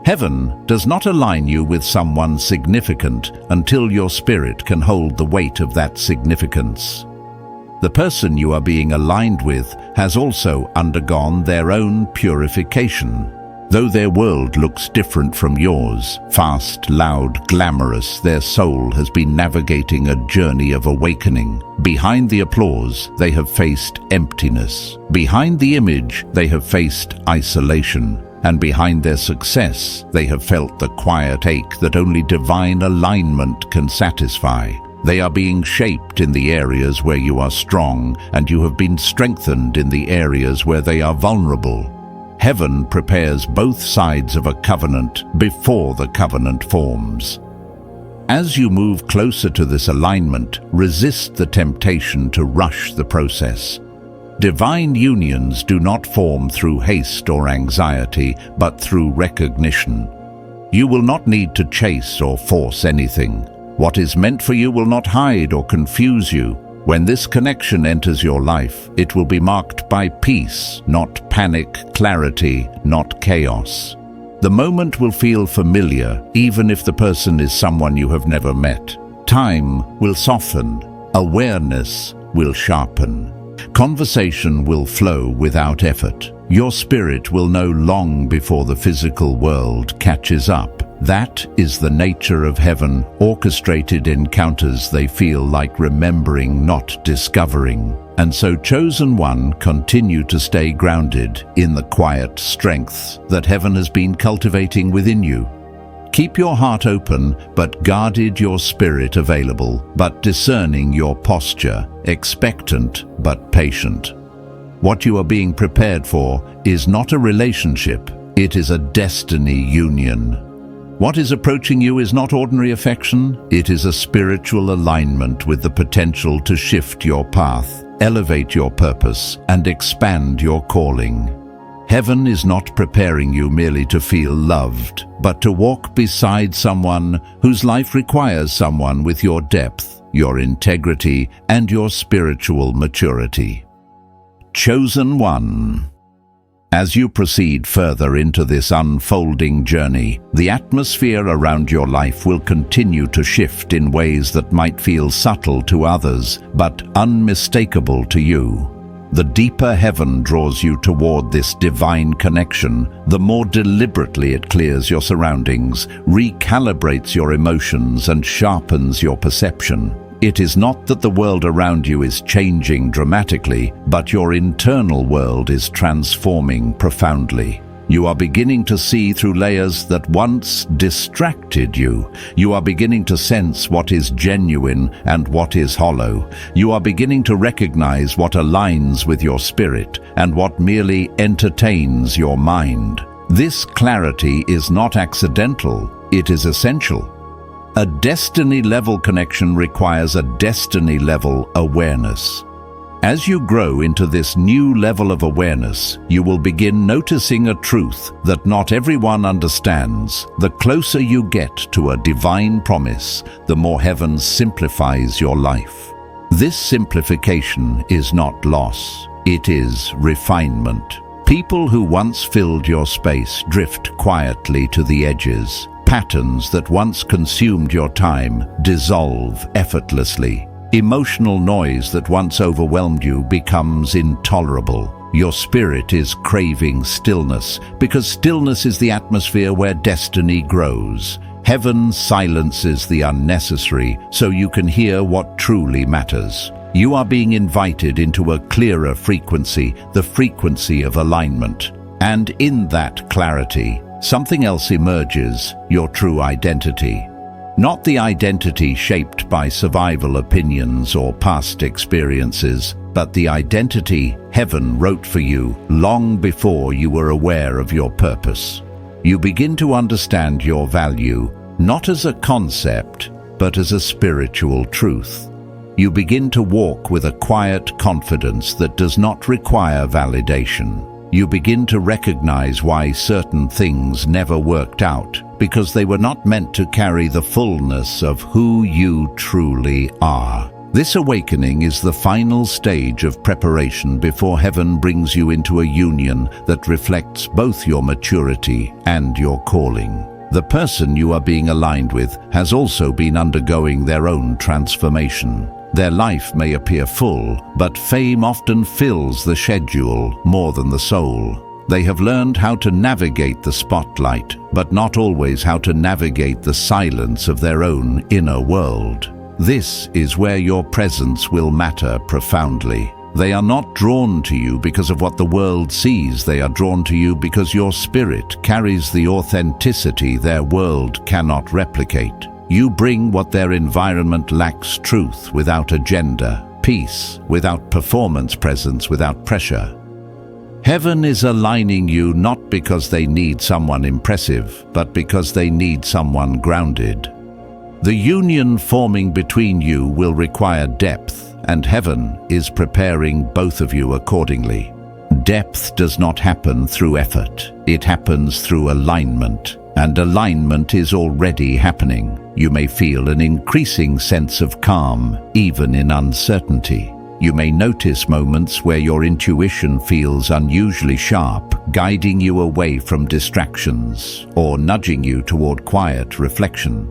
A: Heaven does not align you with someone significant until your spirit can hold the weight of that significance. The person you are being aligned with has also undergone their own purification. Though their world looks different from yours, fast, loud, glamorous, their soul has been navigating a journey of awakening. Behind the applause, they have faced emptiness. Behind the image, they have faced isolation. And behind their success, they have felt the quiet ache that only divine alignment can satisfy. They are being shaped in the areas where you are strong, and you have been strengthened in the areas where they are vulnerable. Heaven prepares both sides of a covenant before the covenant forms. As you move closer to this alignment, resist the temptation to rush the process. Divine unions do not form through haste or anxiety, but through recognition. You will not need to chase or force anything. What is meant for you will not hide or confuse you. When this connection enters your life, it will be marked by peace, not panic, clarity, not chaos. The moment will feel familiar, even if the person is someone you have never met. Time will soften. Awareness will sharpen. Conversation will flow without effort. Your spirit will know long before the physical world catches up. That is the nature of heaven, orchestrated encounters they feel like remembering, not discovering. And so, chosen one, continue to stay grounded in the quiet strengths that heaven has been cultivating within you. Keep your heart open, but guarded your spirit available, but discerning your posture, expectant but patient. What you are being prepared for is not a relationship, it is a destiny union. What is approaching you is not ordinary affection, it is a spiritual alignment with the potential to shift your path, elevate your purpose, and expand your calling. Heaven is not preparing you merely to feel loved, but to walk beside someone whose life requires someone with your depth, your integrity, and your spiritual maturity. Chosen one. As you proceed further into this unfolding journey, the atmosphere around your life will continue to shift in ways that might feel subtle to others, but unmistakable to you. The deeper heaven draws you toward this divine connection, the more deliberately it clears your surroundings, recalibrates your emotions, and sharpens your perception. It is not that the world around you is changing dramatically, but your internal world is transforming profoundly. You are beginning to see through layers that once distracted you. You are beginning to sense what is genuine and what is hollow. You are beginning to recognize what aligns with your spirit and what merely entertains your mind. This clarity is not accidental, it is essential. A destiny-level connection requires a destiny-level awareness. As you grow into this new level of awareness, you will begin noticing a truth that not everyone understands. The closer you get to a divine promise, the more heaven simplifies your life. This simplification is not loss, it is refinement. People who once filled your space drift quietly to the edges. Patterns that once consumed your time dissolve effortlessly. Emotional noise that once overwhelmed you becomes intolerable. Your spirit is craving stillness, because stillness is the atmosphere where destiny grows. Heaven silences the unnecessary so you can hear what truly matters. You are being invited into a clearer frequency, the frequency of alignment. And in that clarity, something else emerges, your true identity. Not the identity shaped by survival opinions or past experiences, but the identity heaven wrote for you long before you were aware of your purpose. You begin to understand your value, not as a concept, but as a spiritual truth. You begin to walk with a quiet confidence that does not require validation. You begin to recognize why certain things never worked out, because they were not meant to carry the fullness of who you truly are. This awakening is the final stage of preparation before heaven brings you into a union that reflects both your maturity and your calling. The person you are being aligned with has also been undergoing their own transformation. Their life may appear full, but fame often fills the schedule more than the soul. They have learned how to navigate the spotlight, but not always how to navigate the silence of their own inner world. This is where your presence will matter profoundly. They are not drawn to you because of what the world sees. They are drawn to you because your spirit carries the authenticity their world cannot replicate. You bring what their environment lacks: truth without agenda, peace without performance, presence without pressure. Heaven is aligning you not because they need someone impressive, but because they need someone grounded. The union forming between you will require depth, and heaven is preparing both of you accordingly. Depth does not happen through effort. It happens through alignment. And alignment is already happening. You may feel an increasing sense of calm, even in uncertainty. You may notice moments where your intuition feels unusually sharp, guiding you away from distractions or nudging you toward quiet reflection.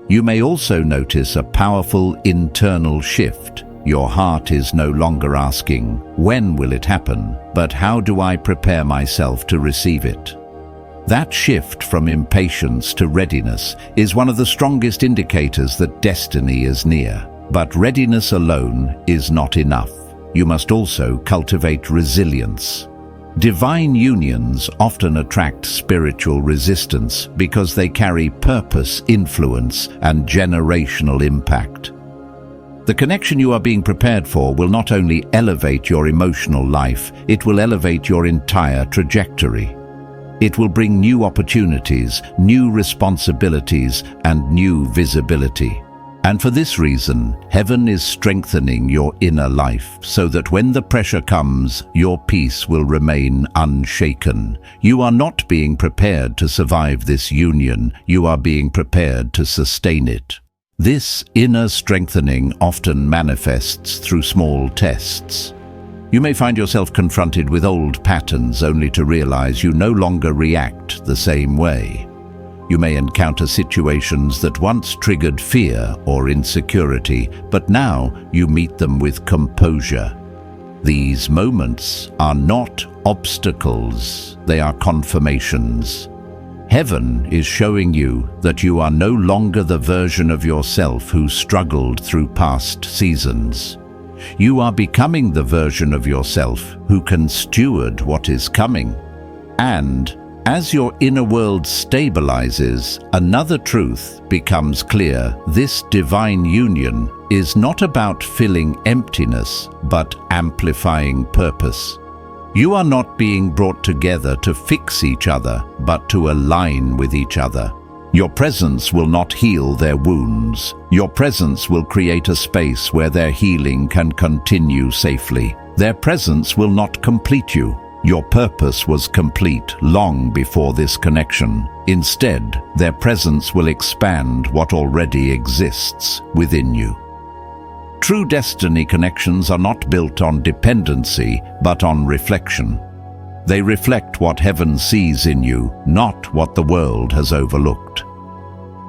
A: You may also notice a powerful internal shift. Your heart is no longer asking, "When will it happen?" but "How do I prepare myself to receive it?" That shift from impatience to readiness is one of the strongest indicators that destiny is near. But readiness alone is not enough. You must also cultivate resilience. Divine unions often attract spiritual resistance because they carry purpose, influence, and generational impact. The connection you are being prepared for will not only elevate your emotional life, it will elevate your entire trajectory. It will bring new opportunities, new responsibilities, and new visibility. And for this reason, heaven is strengthening your inner life so that when the pressure comes, your peace will remain unshaken. You are not being prepared to survive this union, you are being prepared to sustain it. This inner strengthening often manifests through small tests. You may find yourself confronted with old patterns only to realize you no longer react the same way. You may encounter situations that once triggered fear or insecurity, but now you meet them with composure. These moments are not obstacles, they are confirmations. Heaven is showing you that you are no longer the version of yourself who struggled through past seasons. You are becoming the version of yourself who can steward what is coming. And as your inner world stabilizes, another truth becomes clear. This divine union is not about filling emptiness, but amplifying purpose. You are not being brought together to fix each other, but to align with each other. Your presence will not heal their wounds. Your presence will create a space where their healing can continue safely. Their presence will not complete you. Your purpose was complete long before this connection. Instead, their presence will expand what already exists within you. True destiny connections are not built on dependency, but on reflection. They reflect what heaven sees in you, not what the world has overlooked.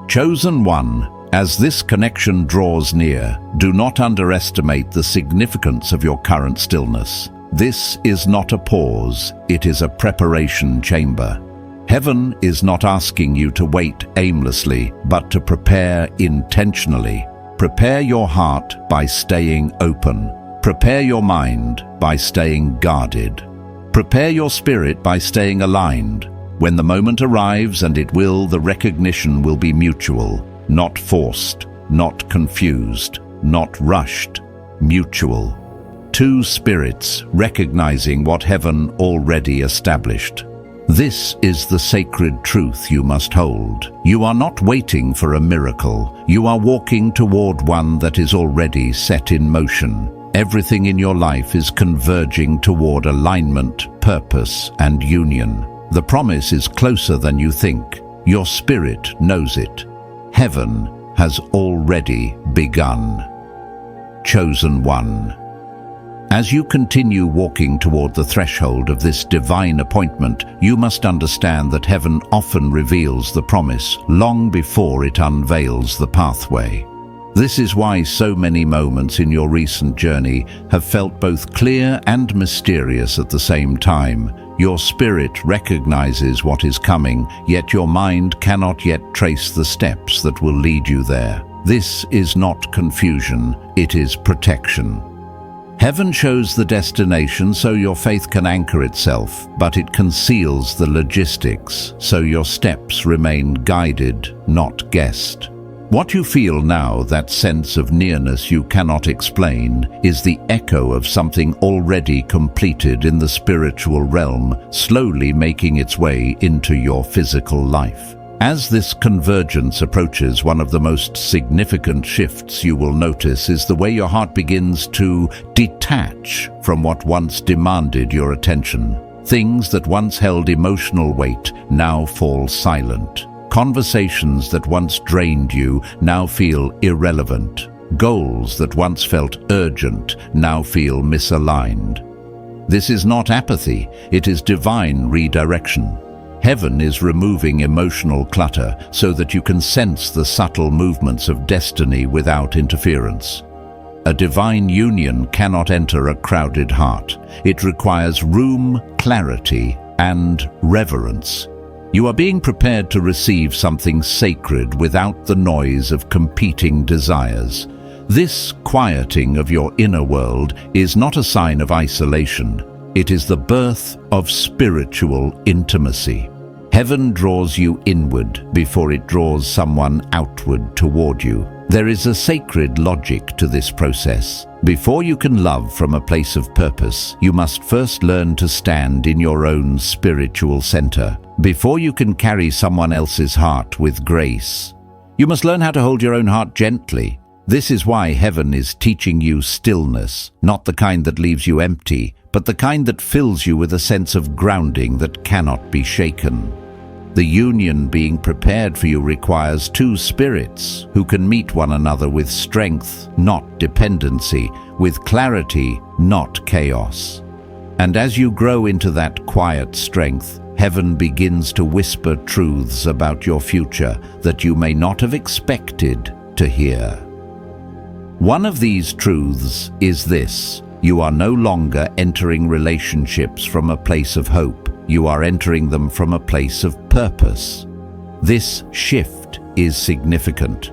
A: Chosen one, As this connection draws near, do not underestimate the significance of your current stillness. This is not a pause, it is a preparation chamber. Heaven is not asking you to wait aimlessly, but to prepare intentionally. Prepare your heart by staying open. Prepare your mind by staying guarded. Prepare your spirit by staying aligned. When the moment arrives, and it will, the recognition will be mutual, not forced, not confused, not rushed, mutual. Two spirits recognizing what heaven already established. This is the sacred truth you must hold. You are not waiting for a miracle. You are walking toward one that is already set in motion. Everything in your life is converging toward alignment, purpose, and union. The promise is closer than you think. Your spirit knows it. Heaven has already begun. Chosen one. As you continue walking toward the threshold of this divine appointment, you must understand that heaven often reveals the promise long before it unveils the pathway. This is why so many moments in your recent journey have felt both clear and mysterious at the same time. Your spirit recognizes what is coming, yet your mind cannot yet trace the steps that will lead you there. This is not confusion, it is protection. Heaven shows the destination so your faith can anchor itself, but it conceals the logistics so your steps remain guided, not guessed. What you feel now, that sense of nearness you cannot explain, is the echo of something already completed in the spiritual realm, slowly making its way into your physical life. As this convergence approaches, one of the most significant shifts you will notice is the way your heart begins to detach from what once demanded your attention. Things that once held emotional weight now fall silent. Conversations that once drained you now feel irrelevant. Goals that once felt urgent now feel misaligned. This is not apathy, it is divine redirection. Heaven is removing emotional clutter so that you can sense the subtle movements of destiny without interference. A divine union cannot enter a crowded heart. It requires room, clarity, and reverence. You are being prepared to receive something sacred without the noise of competing desires. This quieting of your inner world is not a sign of isolation. It is the birth of spiritual intimacy. Heaven draws you inward before it draws someone outward toward you. There is a sacred logic to this process. Before you can love from a place of purpose, you must first learn to stand in your own spiritual center. Before you can carry someone else's heart with grace, you must learn how to hold your own heart gently. This is why heaven is teaching you stillness, not the kind that leaves you empty, but the kind that fills you with a sense of grounding that cannot be shaken. The union being prepared for you requires two spirits who can meet one another with strength, not dependency, with clarity, not chaos. And as you grow into that quiet strength, heaven begins to whisper truths about your future that you may not have expected to hear. One of these truths is this: you are no longer entering relationships from a place of hope. You are entering them from a place of purpose. This shift is significant.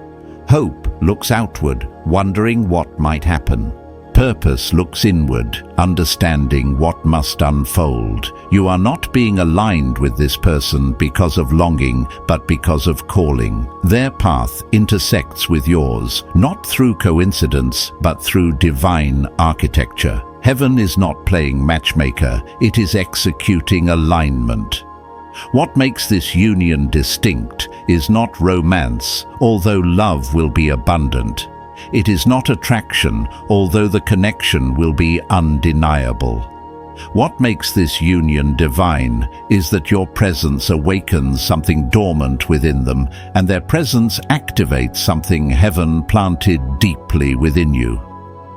A: Hope looks outward, wondering what might happen. Purpose looks inward, understanding what must unfold. You are not being aligned with this person because of longing, but because of calling. Their path intersects with yours, not through coincidence, but through divine architecture. Heaven is not playing matchmaker, it is executing alignment. What makes this union distinct is not romance, although love will be abundant. It is not attraction, although the connection will be undeniable. What makes this union divine is that your presence awakens something dormant within them, and their presence activates something heaven planted deeply within you.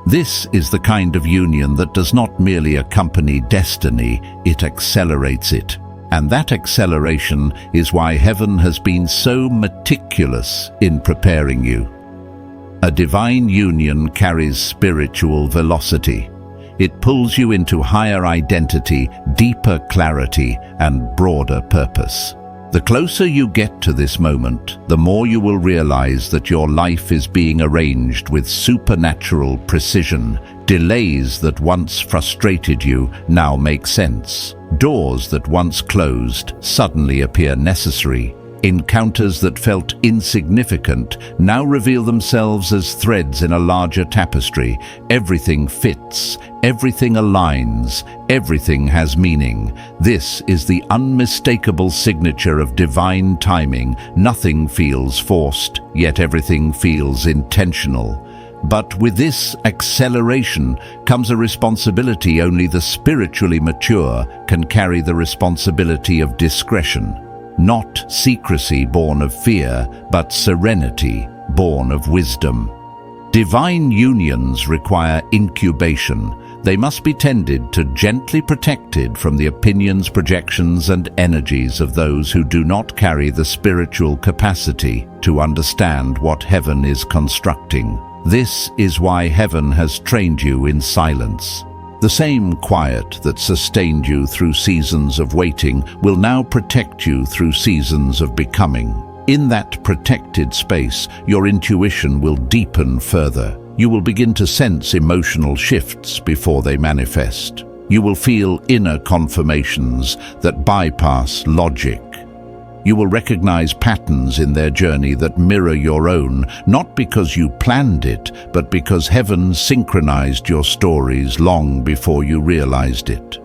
A: This is the kind of union that does not merely accompany destiny, it accelerates it. And that acceleration is why heaven has been so meticulous in preparing you. A divine union carries spiritual velocity. It pulls you into higher identity, deeper clarity, and broader purpose. The closer you get to this moment, the more you will realize that your life is being arranged with supernatural precision. Delays that once frustrated you now make sense. Doors that once closed suddenly appear necessary. Encounters that felt insignificant now reveal themselves as threads in a larger tapestry. Everything fits, everything aligns, everything has meaning. This is the unmistakable signature of divine timing. Nothing feels forced, yet everything feels intentional. But with this acceleration comes a responsibility. Only the spiritually mature can carry the responsibility of discretion. Not secrecy born of fear, but serenity born of wisdom. Divine unions require incubation. They must be tended to, gently protected from the opinions, projections, and energies of those who do not carry the spiritual capacity to understand what heaven is constructing. This is why heaven has trained you in silence. The same quiet that sustained you through seasons of waiting will now protect you through seasons of becoming. In that protected space, your intuition will deepen further. You will begin to sense emotional shifts before they manifest. You will feel inner confirmations that bypass logic. You will recognize patterns in their journey that mirror your own, not because you planned it, but because heaven synchronized your stories long before you realized it.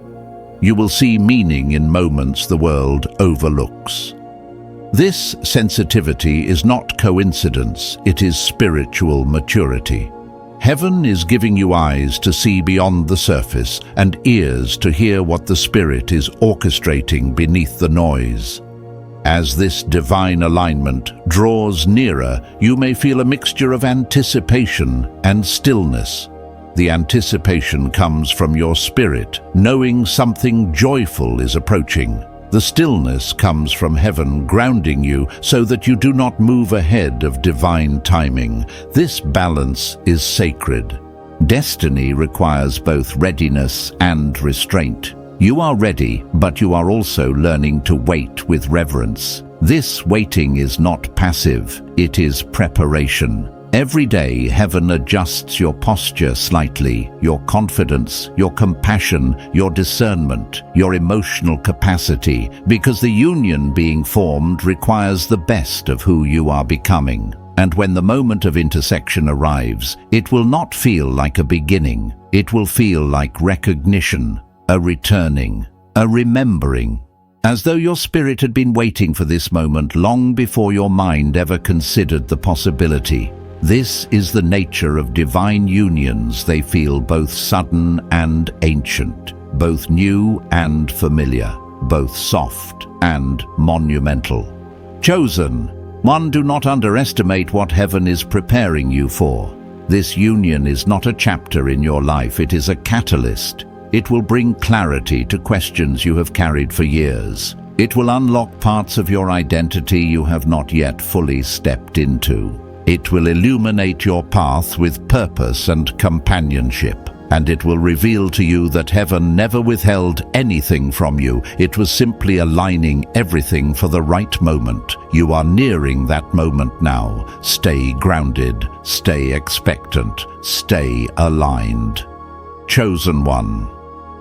A: You will see meaning in moments the world overlooks. This sensitivity is not coincidence, it is spiritual maturity. Heaven is giving you eyes to see beyond the surface and ears to hear what the Spirit is orchestrating beneath the noise. As this divine alignment draws nearer, you may feel a mixture of anticipation and stillness. The anticipation comes from your spirit, knowing something joyful is approaching. The stillness comes from heaven, grounding you so that you do not move ahead of divine timing. This balance is sacred. Destiny requires both readiness and restraint. You are ready, but you are also learning to wait with reverence. This waiting is not passive, it is preparation. Every day, heaven adjusts your posture slightly, your confidence, your compassion, your discernment, your emotional capacity, because the union being formed requires the best of who you are becoming. And when the moment of intersection arrives, it will not feel like a beginning, it will feel like recognition. A returning, a remembering, as though your spirit had been waiting for this moment long before your mind ever considered the possibility. This is the nature of divine unions. They feel both sudden and ancient, both new and familiar, both soft and monumental. Chosen one, do not underestimate what heaven is preparing you for. This union is not a chapter in your life, it is a catalyst. It will bring clarity to questions you have carried for years. It will unlock parts of your identity you have not yet fully stepped into. It will illuminate your path with purpose and companionship. And it will reveal to you that heaven never withheld anything from you. It was simply aligning everything for the right moment. You are nearing that moment now. Stay grounded, stay expectant, stay aligned. Chosen one.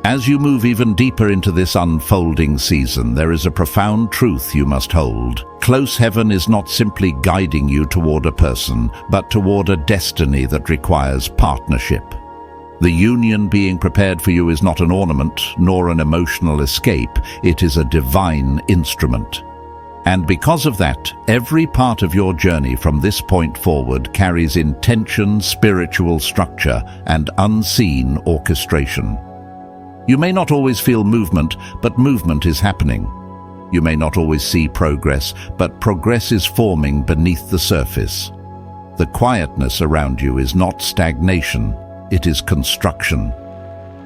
A: As you move even deeper into this unfolding season, there is a profound truth you must hold. Close heaven is not simply guiding you toward a person, but toward a destiny that requires partnership. The union being prepared for you is not an ornament, nor an emotional escape. It is a divine instrument. And because of that, every part of your journey from this point forward carries intention, spiritual structure, and unseen orchestration. You may not always feel movement, but movement is happening. You may not always see progress, but progress is forming beneath the surface. The quietness around you is not stagnation, it is construction.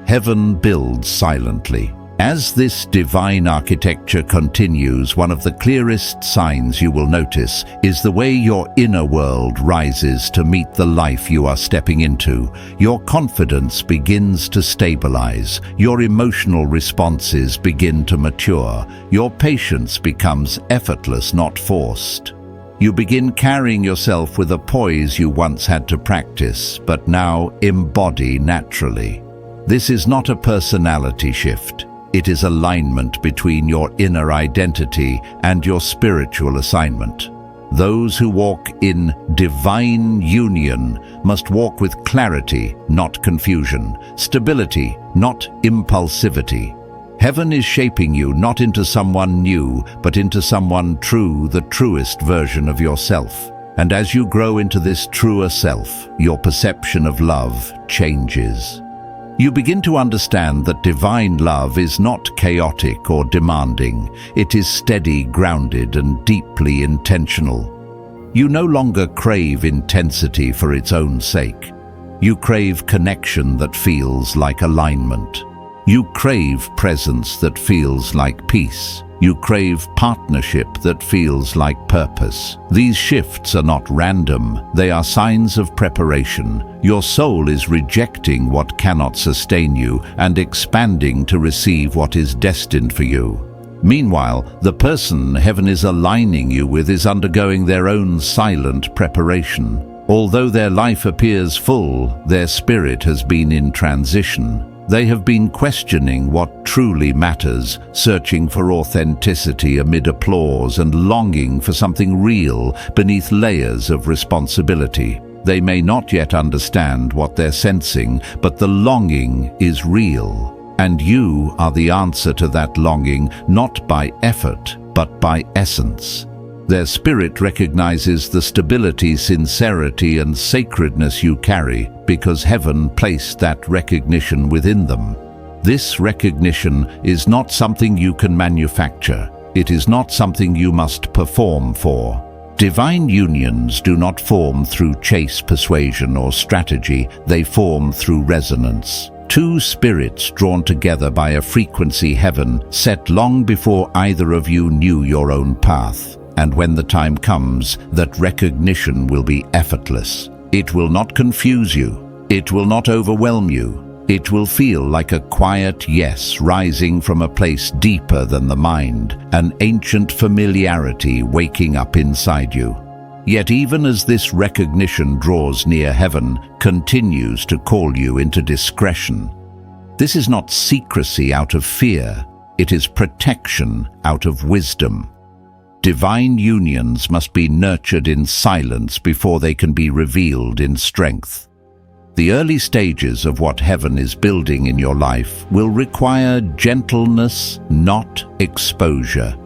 A: Heaven builds silently. As this divine architecture continues, one of the clearest signs you will notice is the way your inner world rises to meet the life you are stepping into. Your confidence begins to stabilize, your emotional responses begin to mature, your patience becomes effortless, not forced. You begin carrying yourself with a poise you once had to practice, but now embody naturally. This is not a personality shift. It is alignment between your inner identity and your spiritual assignment. Those who walk in divine union must walk with clarity, not confusion, stability, not impulsivity. Heaven is shaping you not into someone new, but into someone true, the truest version of yourself. And as you grow into this truer self, your perception of love changes. You begin to understand that divine love is not chaotic or demanding. It is steady, grounded, and deeply intentional. You no longer crave intensity for its own sake. You crave connection that feels like alignment. You crave presence that feels like peace. You crave partnership that feels like purpose. These shifts are not random, they are signs of preparation. Your soul is rejecting what cannot sustain you and expanding to receive what is destined for you. Meanwhile, the person heaven is aligning you with is undergoing their own silent preparation. Although their life appears full, their spirit has been in transition. They have been questioning what truly matters, searching for authenticity amid applause and longing for something real beneath layers of responsibility. They may not yet understand what they're sensing, but the longing is real. And you are the answer to that longing, not by effort, but by essence. Their spirit recognizes the stability, sincerity, and sacredness you carry because heaven placed that recognition within them. This recognition is not something you can manufacture. It is not something you must perform for. Divine unions do not form through chase, persuasion, or strategy. They form through resonance. Two spirits drawn together by a frequency heaven set long before either of you knew your own path. And when the time comes, that recognition will be effortless. It will not confuse you. It will not overwhelm you. It will feel like a quiet yes rising from a place deeper than the mind, an ancient familiarity waking up inside you. Yet even as this recognition draws near, heaven continues to call you into discretion. This is not secrecy out of fear. It is protection out of wisdom. Divine unions must be nurtured in silence before they can be revealed in strength. The early stages of what heaven is building in your life will require gentleness, not exposure.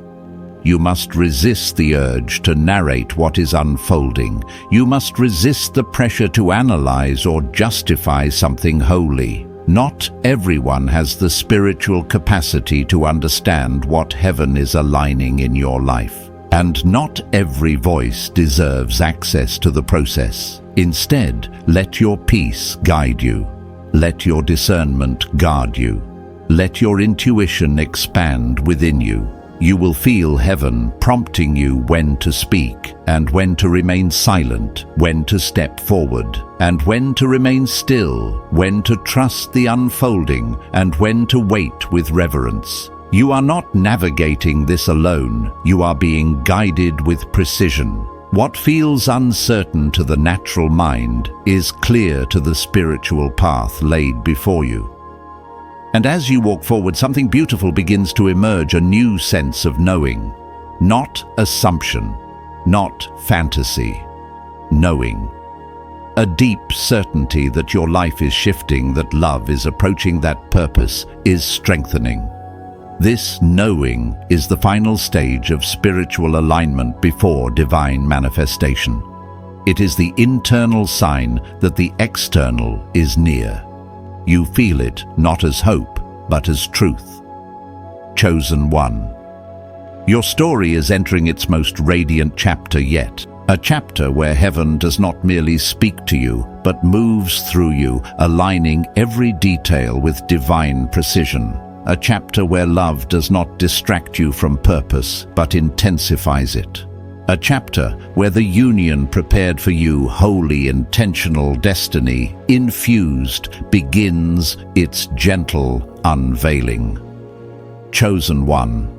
A: You must resist the urge to narrate what is unfolding. You must resist the pressure to analyze or justify something holy. Not everyone has the spiritual capacity to understand what heaven is aligning in your life. And not every voice deserves access to the process. Instead, let your peace guide you. Let your discernment guard you. Let your intuition expand within you. You will feel heaven prompting you when to speak, and when to remain silent, when to step forward, and when to remain still, when to trust the unfolding, and when to wait with reverence. You are not navigating this alone. You are being guided with precision. What feels uncertain to the natural mind is clear to the spiritual path laid before you. And as you walk forward, something beautiful begins to emerge, a new sense of knowing. Not assumption, not fantasy. Knowing. A deep certainty that your life is shifting, that love is approaching, that purpose is strengthening. This knowing is the final stage of spiritual alignment before divine manifestation. It is the internal sign that the external is near. You feel it not as hope, but as truth. Chosen one. Your story is entering its most radiant chapter yet. A chapter where heaven does not merely speak to you, but moves through you, aligning every detail with divine precision. a chapter where love does not distract you from purpose, but intensifies it. A chapter where the union prepared for you, holy, intentional destiny, infused, begins its gentle unveiling. Chosen one.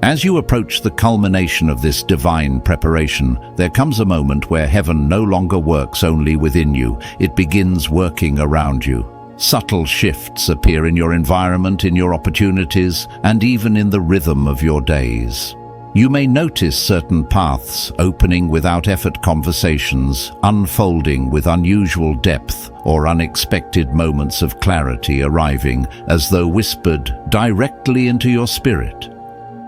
A: As you approach the culmination of this divine preparation, there comes a moment where heaven no longer works only within you, it begins working around you. Subtle shifts appear in your environment, in your opportunities, and even in the rhythm of your days. You may notice certain paths opening without effort, conversations unfolding with unusual depth, or unexpected moments of clarity arriving as though whispered directly into your spirit.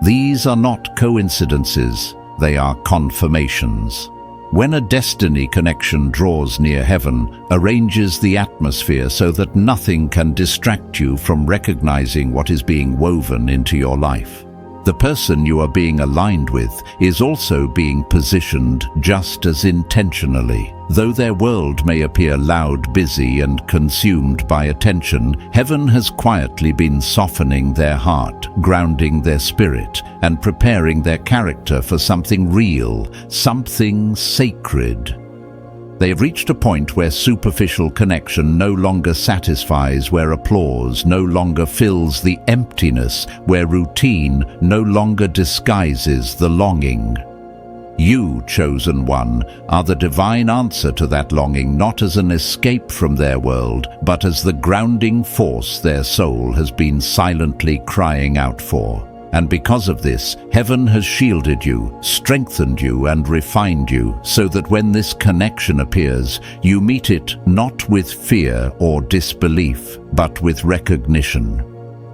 A: These are not coincidences, they are confirmations. When a destiny connection draws near, heaven arranges the atmosphere so that nothing can distract you from recognizing what is being woven into your life. The person you are being aligned with is also being positioned just as intentionally. Though their world may appear loud, busy, and consumed by attention, heaven has quietly been softening their heart, grounding their spirit, and preparing their character for something real, something sacred. They have reached a point where superficial connection no longer satisfies, where applause no longer fills the emptiness, where routine no longer disguises the longing. You, chosen one, are the divine answer to that longing, not as an escape from their world, but as the grounding force their soul has been silently crying out for. And because of this, heaven has shielded you, strengthened you, and refined you, so that when this connection appears, you meet it not with fear or disbelief, but with recognition.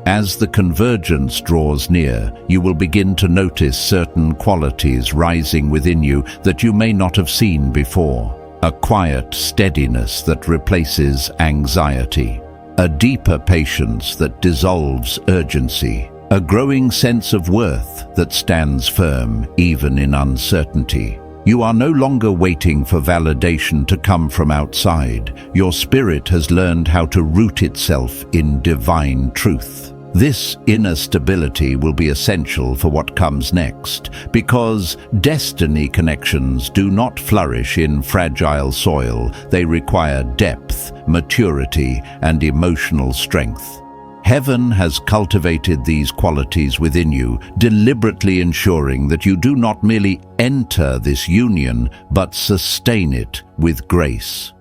A: As the convergence draws near, you will begin to notice certain qualities rising within you that you may not have seen before. A quiet steadiness that replaces anxiety, a deeper patience that dissolves urgency, a growing sense of worth that stands firm even in uncertainty. You are no longer waiting for validation to come from outside. Your spirit has learned how to root itself in divine truth. This inner stability will be essential for what comes next, because destiny connections do not flourish in fragile soil. They require depth, maturity, and emotional strength. Heaven has cultivated these qualities within you, deliberately ensuring that you do not merely enter this union, but sustain it with grace.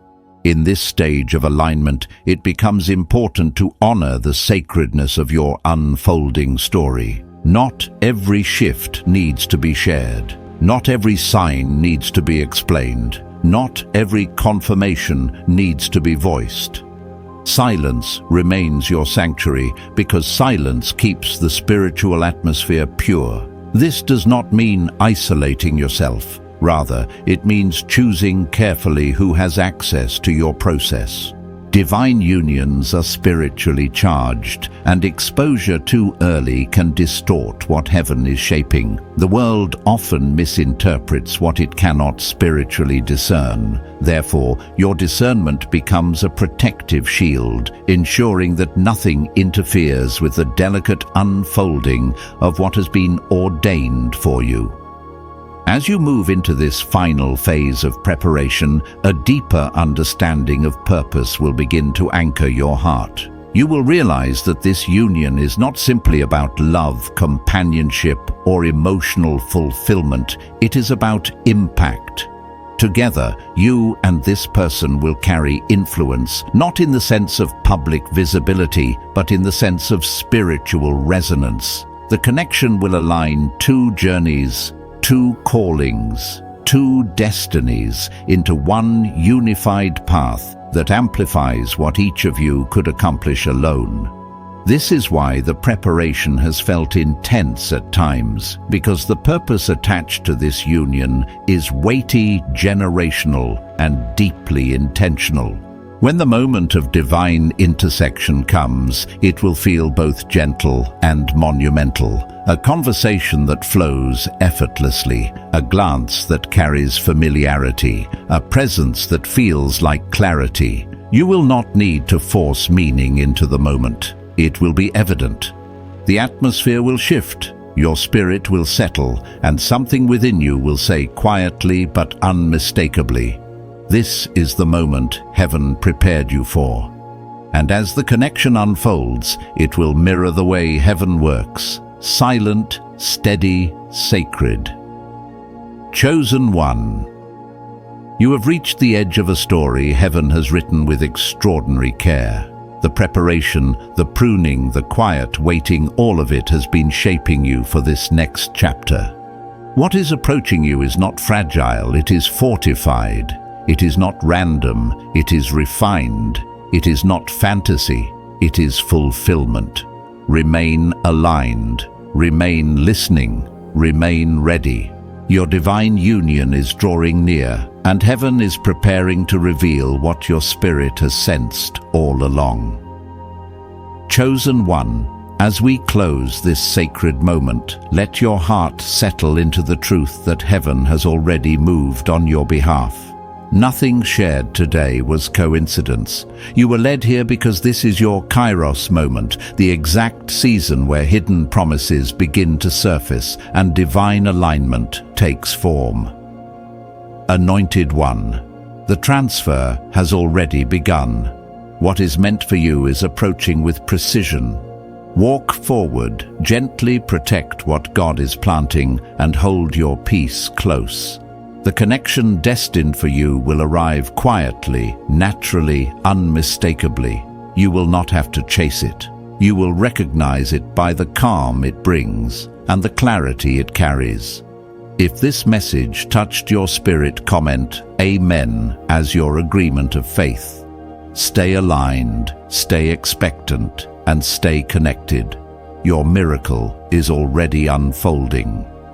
A: In this stage of alignment, it becomes important to honor the sacredness of your unfolding story. Not every shift needs to be shared. Not every sign needs to be explained. Not every confirmation needs to be voiced. Silence remains your sanctuary, because silence keeps the spiritual atmosphere pure. This does not mean isolating yourself. Rather, it means choosing carefully who has access to your process. Divine unions are spiritually charged, and exposure too early can distort what heaven is shaping. The world often misinterprets what it cannot spiritually discern. Therefore, your discernment becomes a protective shield, ensuring that nothing interferes with the delicate unfolding of what has been ordained for you. As you move into this final phase of preparation, a deeper understanding of purpose will begin to anchor your heart. You will realize that this union is not simply about love, companionship, or emotional fulfillment. It is about impact. Together, you and this person will carry influence, not in the sense of public visibility, but in the sense of spiritual resonance. The connection will align two journeys, two callings, two destinies into one unified path that amplifies what each of you could accomplish alone. This is why the preparation has felt intense at times, because the purpose attached to this union is weighty, generational, and deeply intentional. When the moment of divine intersection comes, it will feel both gentle and monumental. A conversation that flows effortlessly, a glance that carries familiarity, a presence that feels like clarity. You will not need to force meaning into the moment. it will be evident. The atmosphere will shift, your spirit will settle, and something within you will say quietly but unmistakably, "This is the moment heaven prepared you for." And as the connection unfolds, it will mirror the way heaven works, silent, steady, sacred. Chosen one. You have reached the edge of a story heaven has written with extraordinary care. The preparation, the pruning, the quiet waiting, all of it has been shaping you for this next chapter. What is approaching you is not fragile, it is fortified. It is not random, it is refined. It is not fantasy, it is fulfillment. Remain aligned, remain listening, remain ready. Your divine union is drawing near, and heaven is preparing to reveal what your spirit has sensed all along. Chosen one, as we close this sacred moment, let your heart settle into the truth that heaven has already moved on your behalf. Nothing shared today was coincidence. You were led here because this is your Kairos moment, the exact season where hidden promises begin to surface and divine alignment takes form. Anointed one, the transfer has already begun. What is meant for you is approaching with precision. Walk forward, gently protect what God is planting, and hold your peace close. The connection destined for you will arrive quietly, naturally, unmistakably. You will not have to chase it. You will recognize it by the calm it brings and the clarity it carries. If this message touched your spirit, comment Amen as your agreement of faith. Stay aligned, stay expectant, and stay connected. Your miracle is already unfolding.